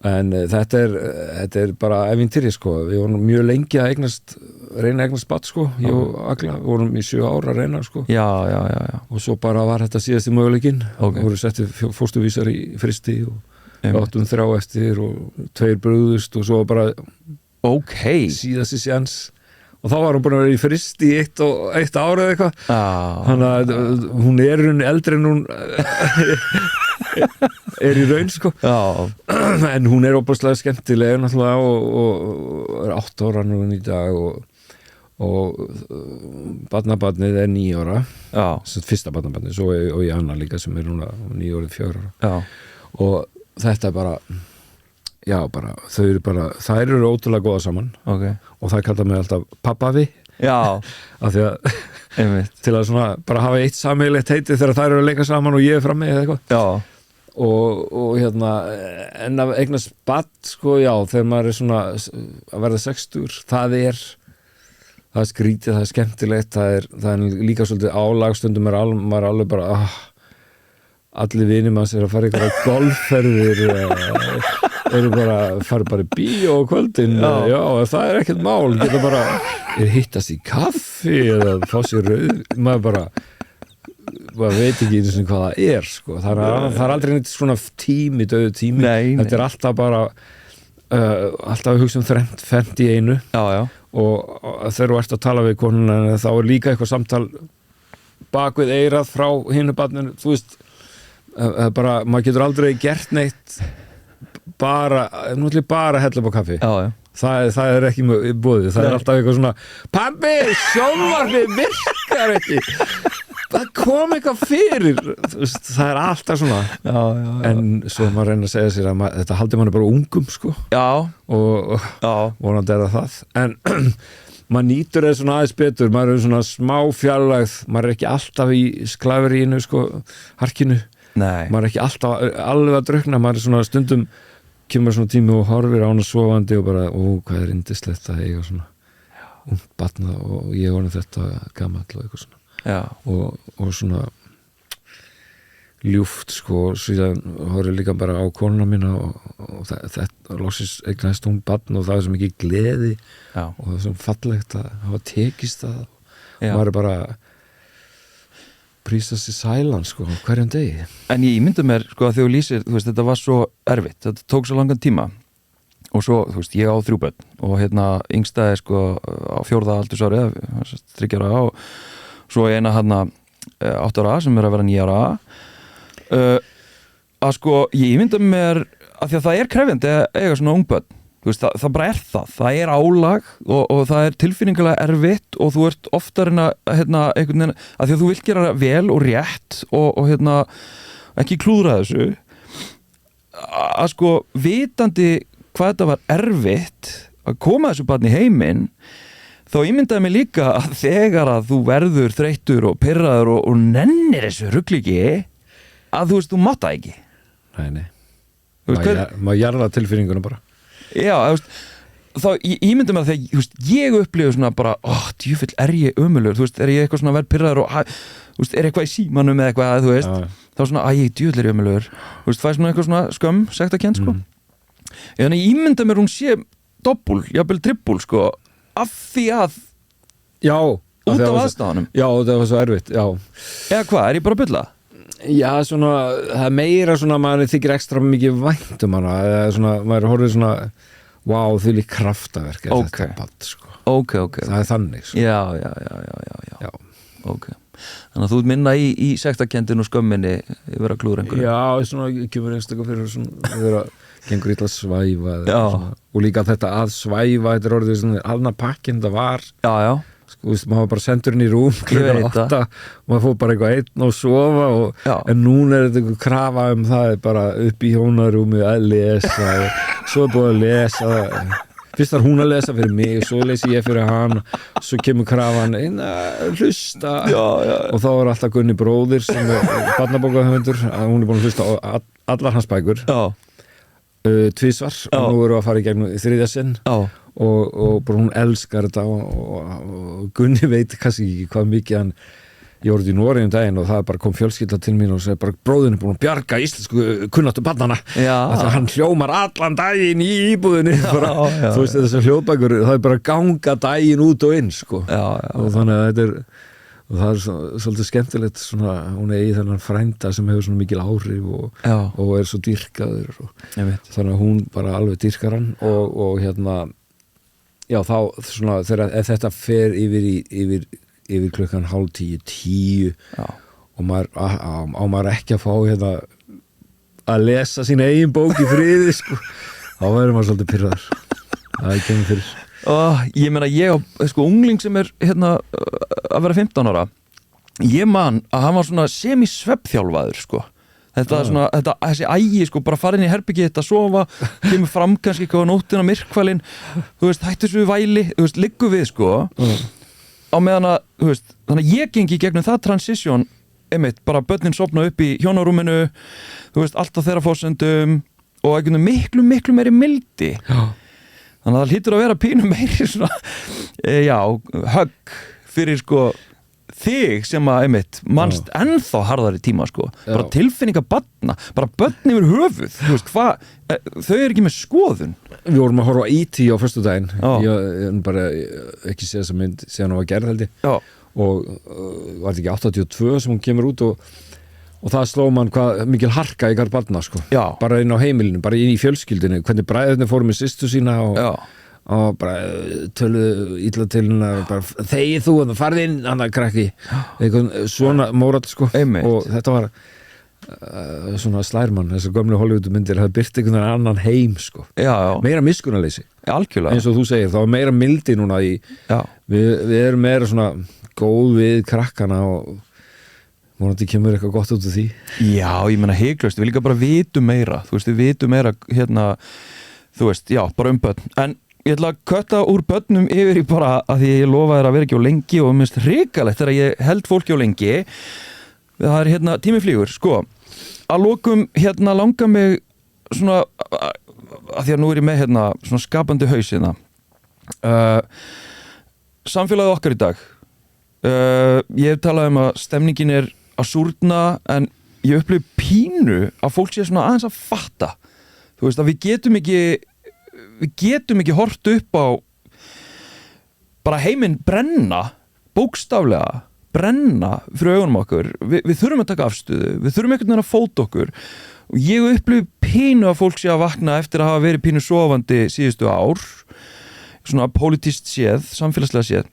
en þetta er bara ævintýri sko, við vorum mjög lengi að reyna að eignast barn sko, ég og Agla vorum í 7 ára að reyna sko já. Og svo bara var þetta síðasti möguleikinn voru settið fósturvísar í fristi og 8 eftir og 2 brugðust og svo bara síðasti sjans og þá var hún búin að vera í fristi í eitt ára eða eitthvað þannig að hún er eldri en hún er í raun sko en hún er óbúslega skemmtileg náttúrulega og er 8 ára nú í dag og barnabadnið er 9 ára fyrsta barnabadnið og ég annar líka sem er núna 9 árið 4 ára og þetta er bara þær eru ótrúlega góða saman og það kallar mig alltaf pappavi af því að til að svona bara hafa eitt sameiginlegt heiti þegar þær eru að leika saman og ég er frammi eða eitthvað og hérna en að eignast barn sko þegar maður er svona að verða 60 það er skrítið, það er skemmtilegt það er líka svolítið álag stundum maður alveg bara allir vinir manns er að fara ykkur á golfferðir eru fara bara í bíó á kvöldin það er ekkert mál geta bara hittast í kaffi eða fá sér rauð maður veit ekki eins og hvað það er sko. það er aldrei neitt svona döðu tími þetta er alltaf bara alltaf að hugsa þrennt í einu og þegar þú ert að tala við konuna þá er líka eitthvað samtal bak við eirað frá hinu barninu þú veist maður getur aldrei gert neitt bara hella upp á kaffi það er ekki boðið það er alltaf eitthvað svona pabbi, sjónvarpið virkar ekki það kom eitthvað fyrir það er alltaf svona en svo maður reyna að segja sér að þetta haldi manni bara ungum sko og vonandi er það en maður nýtur eða svona aðeins betur maður er svona smá fjarlægð maður er ekki alltaf í sklæverínu sko, harkinu maður er ekki alltaf alveg að drukkna maður er svona stundum kemur svona tími og horfir á hana sofandi og bara, hvað er yndislegt að eiga svona ungt barn og ég var þetta gamall og eitthvað svona og svona ljúft sko og síðan horfir líka bara á konuna mína og þetta loksins eignaðist hún barn og það er svo mikið gleði og það er svo fallegt að hafa tekist það og maður er bara prísa sér sælan sko hverjum degi. En ég ímynda mér sko að þegar þú lýsir, þú veist, þetta var svo erfitt, þetta tók svo langan tíma og svo, þú veist, ég á 3 börn og hérna yngsta er sko á 4. aldursári 3 ára og svo eina hérna 8 ára sem er að vera 9 ára að sko ég ímynda mér að því að það er krefjandi að eiga svona ung börn þú veist, það bara er það er álag og það er tilfinningulega erfitt og þú ert oftar en að hérna, einhvern veginn, að því að þú vilt gera vel og rétt og hérna, ekki klúðra þessu að sko vitandi hvað þetta var erfitt að koma þessu barni í heiminn, þá ímyndaði mig líka að þegar að þú verður þreyttur og pirraður og nennir þessu ruggliki að þú mátt það ekki. Nei. Maður jarða tilfinninguna bara. Já, þá ímynda mig að þegar ég upplifu svona bara, djúfill ég ömurlegur, er ég eitthvað svona verð pirraður og er eitthvað í símanum eða eitthvað, þá svona, djúfill ég ömurlegur, fæ svona eitthvað svona skömm, sektarkennd, sko. En ég ímynda mér hún sé doppul, jafnvel trippul, sko, af því að út af aðstæðanum. Já, það var svo erfitt, já. Eða hvað, ég bara að bylla? Já, svona, það meira svona, maður þykir ekstra mikið vænt hana, eða svona, maður horfir svona því lík kraftaverk þetta bad, sko. Ok. Það er þannig, sko. Já. Ok. Þannig að þú minna í sektarkenndin og skömminni yfir að klúra einhverju. Já, svona, kemur einstaklega fyrir svona, yfir að gengur illa að svæfa og líka þetta að svæfa, þetta orðið svona, alna pakkin það var. Já. Sko, maður var bara sendur inn í rúm klukkan 8 og maður fór bara eitthvað einn og sofa en núna þetta eitthvað krafa það bara upp í hjónarúmi að lesa og svo búið að lesa fyrst var hún að lesa fyrir mig og svo lesi ég fyrir hann svo kemur krafan inn að hlusta og þá var alltaf Gunni bróðir sem er barnabókahöfundur að hún er búin að hlusta á allar hans bækur tvisvar og nú erum við að fara í gegnum í 3. sinn og bara hún elskar þetta og Gunni veit kannski ekki hvað mikið hann ég orðið í Noregi daginn og það bara kom fjölskylda til mín og segi bara bróðin er búin að bjarga íslensku kunnáttu barnanna að hann hljómar allan daginn í íbúðinni þú veist þessar hljóðbækur það er bara ganga daginn út og inn sko. Og þannig að þetta er og það er svolítið skemmtilegt svona, hún er í þennan frænda sem hefur svona mikil áhrif og er svo dýrkaður þannig að hún bara alveg dýrkar hann og hérna þá svona þegar þetta fer yfir klukkan 9:30 og maður ekki að fá hérna að lesa sína eigin bók í friði sko, þá verður maður svolítið pirraður það kemur fyrir ég meina ég á sko ungling sem er hérna að vera 15 ára ég man að hann var svona semi-svefnþjálfaður sko þetta svona, þessi ægi sko bara fara inn í herbergi þetta sofa, kemur fram kannski eitthvað á nóttina myrkvælin, þú veist hættu svo við væli, þú veist, liggu við sko á meðan að, þú veist þannig að ég gengi gegnum það transition einmitt, bara börnin sofna upp í hjónarúminu þú veist, alltaf þeirra fórsendum og einhvern miklu meiri mildi þannig að það hlýtur að vera pínu meiri svona högg fyrir sko þig sem að einmitt mannst ennþá harðari tíma sko bara tilfinninga barna, bara börn yfir höfuð þú veist hvað, þau eru ekki með skoðun Við vorum að horfa á E.T. á föstudaginn ég bara ekki séð þessa mynd síðan hún var gerð held ég og var þetta ekki 82 sem hún kemur út og það sló mann hvað mikil harka í garð barna sko bara inn á heimilinu, bara inn í fjölskyldinu hvernig bræðirnir fóru með systur sína og bara töluðu illa til hennar bara þegið þú og farið inn hann að krakki svona móral sko og þetta var svona slærmann þessar gömlu Hollywood myndir það byrt einhvern annan heim sko meira miskunnarleysi eins og þú segir það var meira mildi núna við erum meira svona góð við krakkana og vonandi kemur eitthvað gott út af því Já, ég meina heiklaust, við líka bara vitum meira þú veist, við vitum meira hérna þú veist, já, bara börn en ég ætla að kötta úr börnum yfir í bara að því ég lofa þér að vera ekki á lengi og minnst hrikalegt þegar ég held fólki á lengi það er hérna tími flýgur sko, að lokum hérna langar mig svona að því að nú er ég með hérna svona skapandi haus hérna samfélagið okkar í dag ég hef talað um að stemningin er að súrna en ég upplifi pínu að fólk sé svona aðeins að fatta þú veist að við getum ekki hort upp á bara heiminn brenna bókstaflega brenna fyrir augunum okkur við þurfum að taka afstöðu, við þurfum einhvern veginn að fóta okkur og ég upplifi pínu að fólk sé að vakna eftir að hafa verið pínu sofandi síðustu ár svona pólitískt séð, samfélagslega séð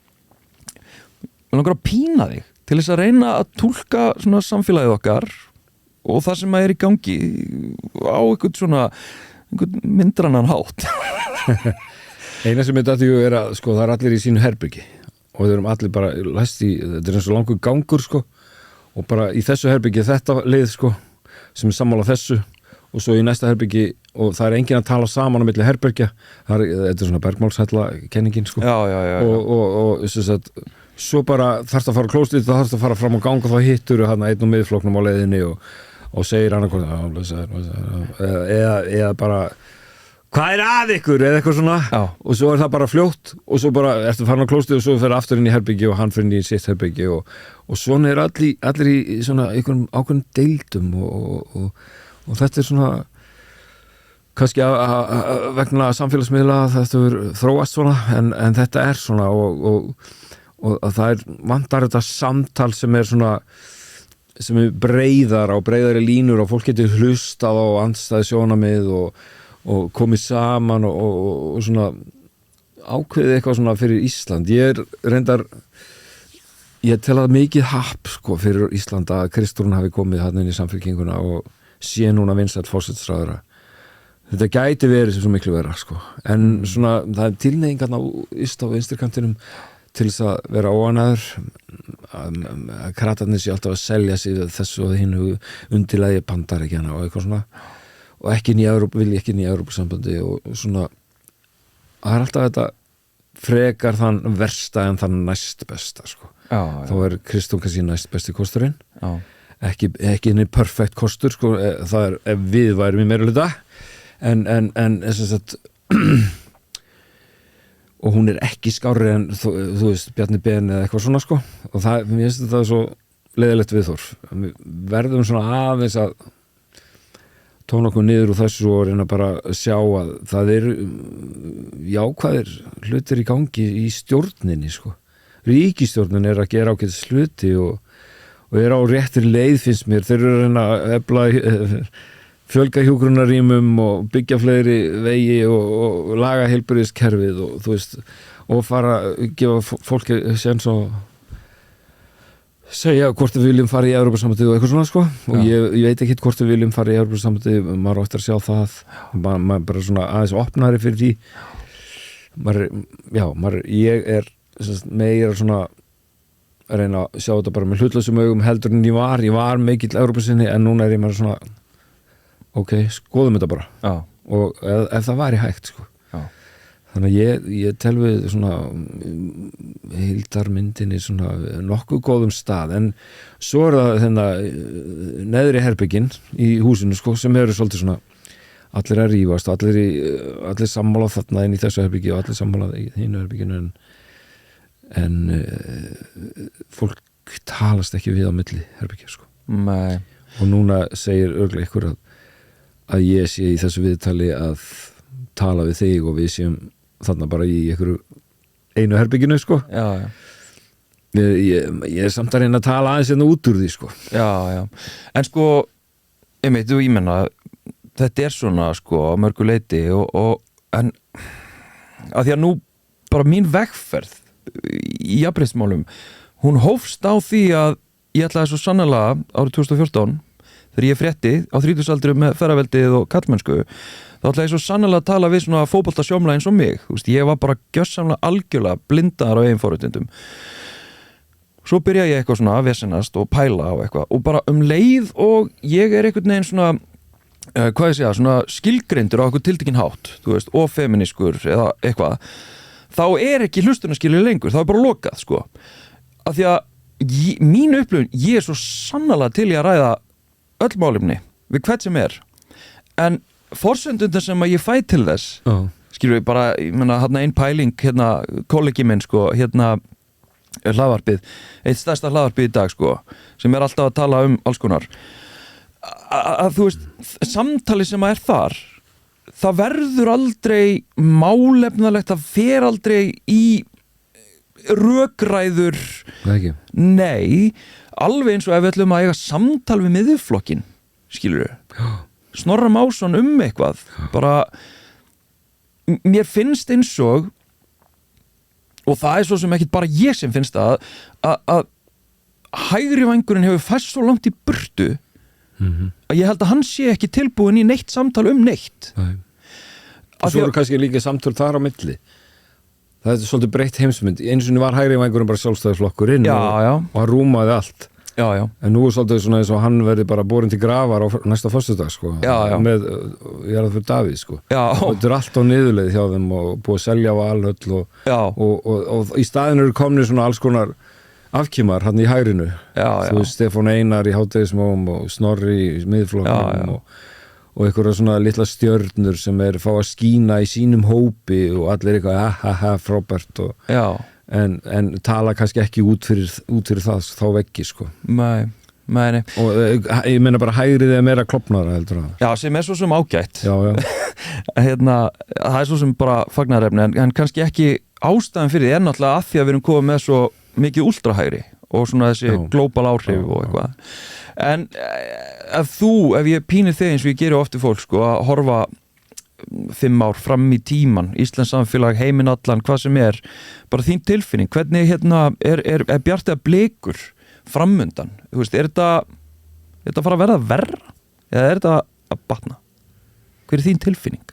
við langar að pína þig til þess að reyna að túlka svona samfélagið okkar og það sem er í gangi á einhvern myndrannan hátt Eina sem þetta er að sko það er allir í sínu herbyrgi og þeir eru allir bara læst í þetta er eins og langur gangur sko og bara í þessu herbyrgi þetta lið sko sem er sammála þessu og svo í næsta herbyggi og það enginn að tala saman á milli herbergja, þetta svona bergmálshella kenningin sko. og svo bara þarfst að fara á klóstið, þá þarfst að fara fram á gang og þá hittur hann einn og miðflóknum á leiðinni og segir annað eða bara hvað er að ykkur eða eitthvað svona og svo það bara fljótt og svo bara ertu farin á klóstið og svo fer aftur inn í herbyggi og hann fer inn í sitt herbyggi og svona allir í svona einhverjum ákveðnum deildum og þetta svona kannski vegna samfélagsmiðla þetta þróast svona en þetta svona og það vantar þetta samtal sem svona sem breiðar á breiðari línur og fólk getur hlustað á andstæði sjónarmið og komið saman og svona ákveðið eitthvað svona fyrir Ísland. Ég tel að mikið happ sko fyrir Ísland að Kristrún hafi komið hann inn í Samfylkinguna og sé núna vinsæll forsætisráðherra. Þetta gæti verið svo miklu verra sko. En svona það tilneyingarna íst á vinstrikantinum til þess að vera óanæður að kratarnir sé alltaf að selja sig þessu og hinu undirlagi Bandaríkjanna og eitthvað svona og vilja ekki inn í Evrópusambandi og svona það alltaf þetta frekar þann versta en þann næst besta sko. Þá Kristrún kannski næst besti kosturinn ekki henni perfekt kostur sko. Það ef við værum í meirihluta en þess að og hún ekki skárri en þú veist Bjarni Ben eða eitthvað svona sko og mér finnst þetta svo leiðilegt viðhorf verðum svona aðeins að tóna okkur niður úr þessu og reyna bara að sjá að það jákvæðir hlutir í gangi í stjórninni sko. Ríkisstjórnin að gera ágætis hluti og á réttir leið finnst mér, þeir eru að reyna að efla fjölga hjúkrunarrýmum og byggja fleiri vegi og laga heilbrigðiskerfið og þú veist og fara að gefa fólki séns og segja hvort við viljum fara í Evrópusambandið og eitthvað svona sko og ég veit ekki hvort við viljum fara í Evrópusambandið, maður áttur að sjá það maður bara svona aðeins opnari fyrir því ég meira svona að reyna að sjá þetta bara með hlutlausum augum heldur en ég var mikill Evrópusinni en núna ég maður svona ok, skoðum þetta bara og ef það væri hægt sko þannig að ég tel við svona heildarmyndinni svona nokkuð góðum stað en svo það neðri herbygginn í húsinu sko sem eru svolítið svona allir að rífast allir sammála þarna inn í þessu herbyggi og allir sammála í hinu herbygginu en fólk talast ekki við á milli herbyggja sko. Nei. Og núna segir örugglega ykkur að ég sé í þessu viðtali að tala við þig og við séum þarna bara í einhverju einu herbygginu sko. Já. Ég samt að reyna að tala aðeins út úr því sko. Já. En sko ég menna þetta svona sko á mörgu leyti en að því að nú bara mín vegferð í jafnréttismálum hún hófst á því að ég ætlaði svo sannarlega árið 2014 þegar ég frétti á 30-aldri með ferðaveldið og kallmennsku þá ætlaði ég svo sannarlega að tala við svona fótboltasjómla eins og mig ég var bara gjörsamlega algjörlega blindaðar á eigin forréttindum svo byrjaði ég eitthvað svona að vesenast og pæla á eitthvað og bara leið og ég einhvern veginn svona hvað ég segja, svona skilgreindur á eitthvað tiltekinn hátt, þú veist, og feminískur eða eitthvað, þá ekki hlustunarskilur lengur, þá bara lokað sko, af því að mín upplifun, ég svo sannarlega til ég að ræða öll málefni við hvert sem en forsendundar sem að ég fæ til þess skilur við bara, ég menna ein pæling kollegi minn sko, hlaðvarpið, eitt stærsta hlaðvarpið í dag sko, sem alltaf að tala alls konar að þú veist, samtali sem að þar það verður aldrei málefnalegt, það fer aldrei í rökræður nei, alveg eins og ef við ætlum að eiga samtal við miðflokkin skilur við Snorra Másson eitthvað bara, mér finnst eins og það svo sem ekkit bara ég sem finnst að hægri vængurinn hefur fæst svo langt í burtu að ég held að hann sé ekki tilbúin í neitt samtal neitt og svo eru kannski líka samtal þar á milli það svolítið breytt heimsmynd eins og var hægri vængurinn bara sjálfstæðisflokkurinn og hann rúmaði allt en nú svolítið svona eins og hann verði bara borin til grafar á næsta föstudag sko, með Jarðarför Davíð sko, og þetta allt á niðurleið hjá þeim og búið að selja á Valhöll og í staðinu eru komnir svona alls konar afkimar hann í hægrinu, þú veist Stefán Einar í Hádegismóm og Snorri í miðflokknum og einhverja svona litla stjörnur sem fá að skína í sínum hópi og allir eitthvað frábært og en tala kannski ekki út fyrir það þá veggi sko. Nei. Og ég meina bara hægrið meira klofnara heldur það. Já, sem svo sem ágætt. Já. Það svo sem bara fagnarefni en kannski ekki ástæðan fyrir því náttúrulega að því að við erum komið með svo mikið ultrahægri og svona þessi global áhrif og eitthvað. En ef ég pínir þig eins og ég geri ofti fólk sko að horfa 5 ár fram í tíman, Íslands samfélag, heiminn allan, hvað sem bara þín tilfinning, hvernig er bjartið blikur framundan, þú veist, er þetta fara að verða verra eða er þetta að batna? Hver þín tilfinning?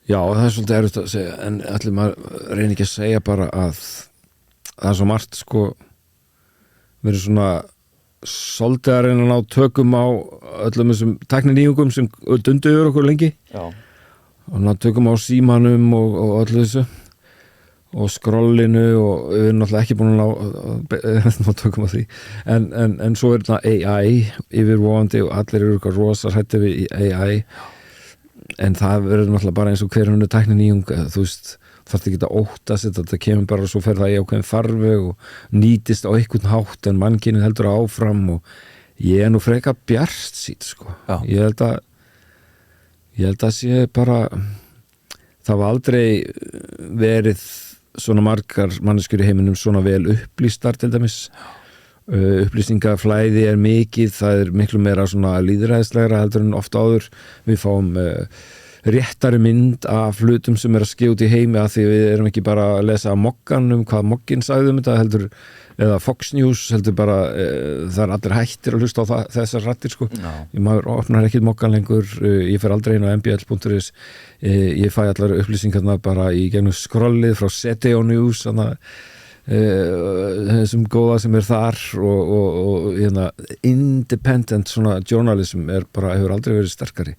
Já, það svolítið erfitt að segja en allir maður reynir ekki að segja bara að það er svo margt sko verið svona svolítið að reyna að ná tökum á öllum þessum tækninýjungum sem dundu yfir okkur lengi og ná tökum á símanum og öllu þessu og skrollinu og við erum náttúrulega ekki búin að ná tökum á því en svo er þetta AI yfirvofandi og allir eru eitthvað rosa hræddir við AI en það verður náttúrulega bara eins og hver hannu tækninýjung, þú veist þarf ekki að óttast þetta kemur bara og svo fer það í ákveðin farveg og nýtist á einhvern hátt en mannkynið heldur áfram og ég nú freka bjartsýn sko. Ég held að sé bara það var aldrei verið svona margar manneskjur í heiminum svona vel upplýstar til dæmis upplýsingaflæði mikið, það miklu meira svona lýðræðislegra heldur en oft áður við fáum réttari mynd af hlutum sem að ske út í heimi að því við erum ekki bara að lesa Moggan hvað Moggin sagði þetta heldur eða Fox News heldur bara það allir hættir að hlusta á þessar rattir sko. Maður opnar ekkert Moggan lengur ég fer aldrei inn á mbl.is ég fæ allar upplýsingarna bara í gegnum skrollið frá CTO News þessum góða sem þar og independent svona journalism hefur aldrei verið sterkari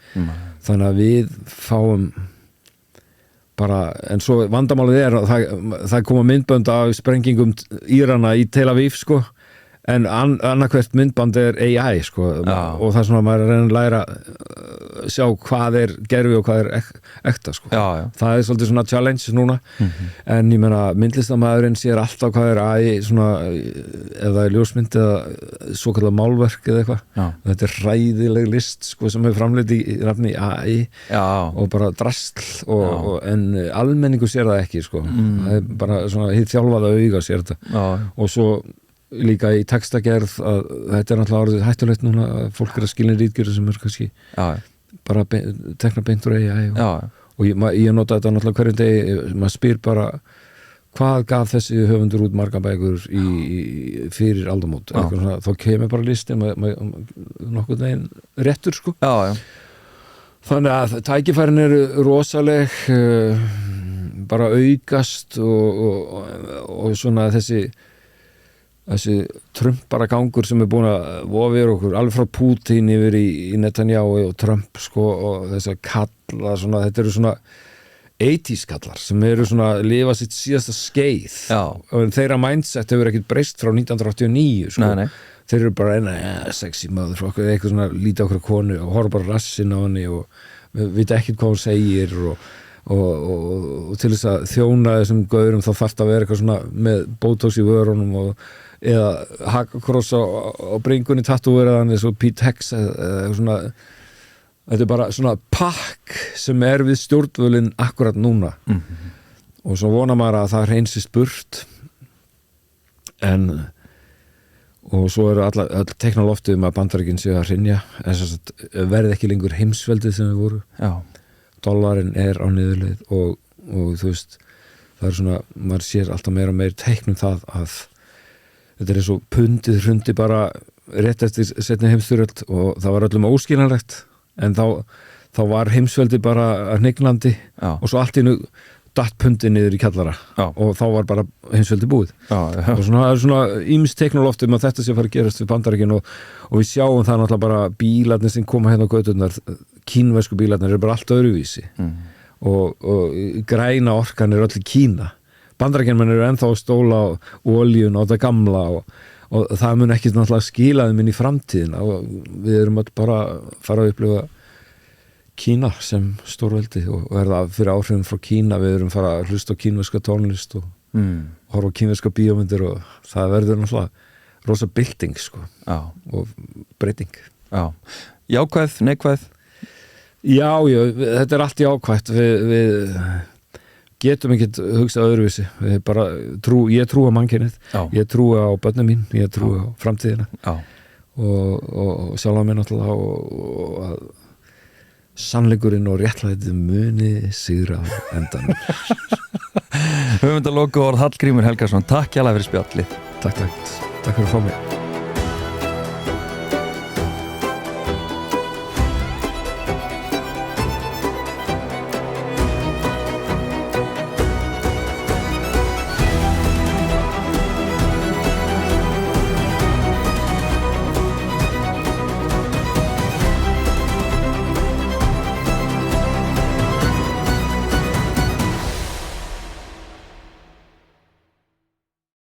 þannig að við fáum bara, en svo vandamálið að það koma myndbönd af sprengingum Írana í Tel Aviv sko en annarkvært myndband AI sko og það er svona að maður reyna að læra sjá hvað gerfi og hvað ekta sko. Það er svolítið svona challenge núna en ég meina myndlistamæðurinn sér alltaf hvað AI svona eða ljósmynd eða svokallað málverk eða eitthvað þetta hræðileg list sko sem hefur framleitt í rafni AI og bara drasl en almenningu sér það ekki sko það er bara svona hitt þjálfaða auga sér þetta og svo líka í textagerð að þetta náttúrulega orðið hættulegt núna að fólk að skilja rítgjörðu sem kannski bara tekna beint úr AI og ég nota þetta náttúrulega hverjum degi maður spyr bara hvað gaf þessi höfundur út marga bækur fyrir aldamót þá kemur bara listi með nokkuð veginn réttur sko þannig að tækifærin eru rosaleg bara aukast og svona þessi Trump bara gangur sem búin að vofa yfir okkur alveg frá Putin yfir í Netanyahu og Trump sko og þess að kalla svona, þetta eru svona 80s kallar sem eru svona að lifa sitt síðasta skeið og þeirra mindset hefur ekkert breyst frá 1989 sko þeir eru bara sexy maður eitthvað svona lítið okkur konu og horfa bara rassin á henni og vita ekkert hvað hún segir og til þess að þjóna þessum gaurum þá þarf það að vera eitthvað svona með botox í vörunum eða hakakross á bringunni tattúveraðan eins og Pete Hex eða svona þetta er bara svona pakk sem við stjórnvölinn akkurat núna og svo vonar maður að það hreinsist burt og svo eru all teknolóftið að Bandaríkin séu að hrynja en verði ekki lengur heimsveldið sem við voru dollarinn á niðurleið og þú veist það er svona, maður sér alltaf meira og meira teiknum það að þetta er eins og pundið hrundi bara rétt eftir seinni heimsstyrjöld og það var öllum óskiljanlegt en þá var heimsveldi bara hnignandi og svo allt í nú datt pundið niður í kjallara og þá var bara heimsveldi búið og það er svona ýmis teknolóft að þetta sé að fara að gerast við Bandaríkin og við sjáum það náttúrulega bara bílarnir sem koma hérna á göturnar, kínversku bílarnir er bara allt öðruvísi og græna orkan er öll í Kína. Bandaríkjamenn eru ennþá að stóla á olíun og það gamla og það mun ekki náttúrulega skila þeim inn í framtíðina og við erum öll bara að fara að upplifa Kína sem stórveldi og það fyrir áhrifin frá Kína, við erum fara að hlusta á kínverska tónlist og horfa á kínverska bíómyndir og það verður náttúrulega rosa bylting sko og breyting. Jákvæð, neikvæð? Já, þetta er allt jákvætt, við getum ekkert hugsað öðruvísi, ég trúi á mannkynið, ég trúi á börnum mín, ég trúi á framtíðina og sjálf á mig náttúrulega og að sannleikurinn og réttlætið muni sigra á endanum. Höfundaloku orð Hallgrímur Helgason, takk hjá fyrir spjallið. Takk fyrir að fá mig.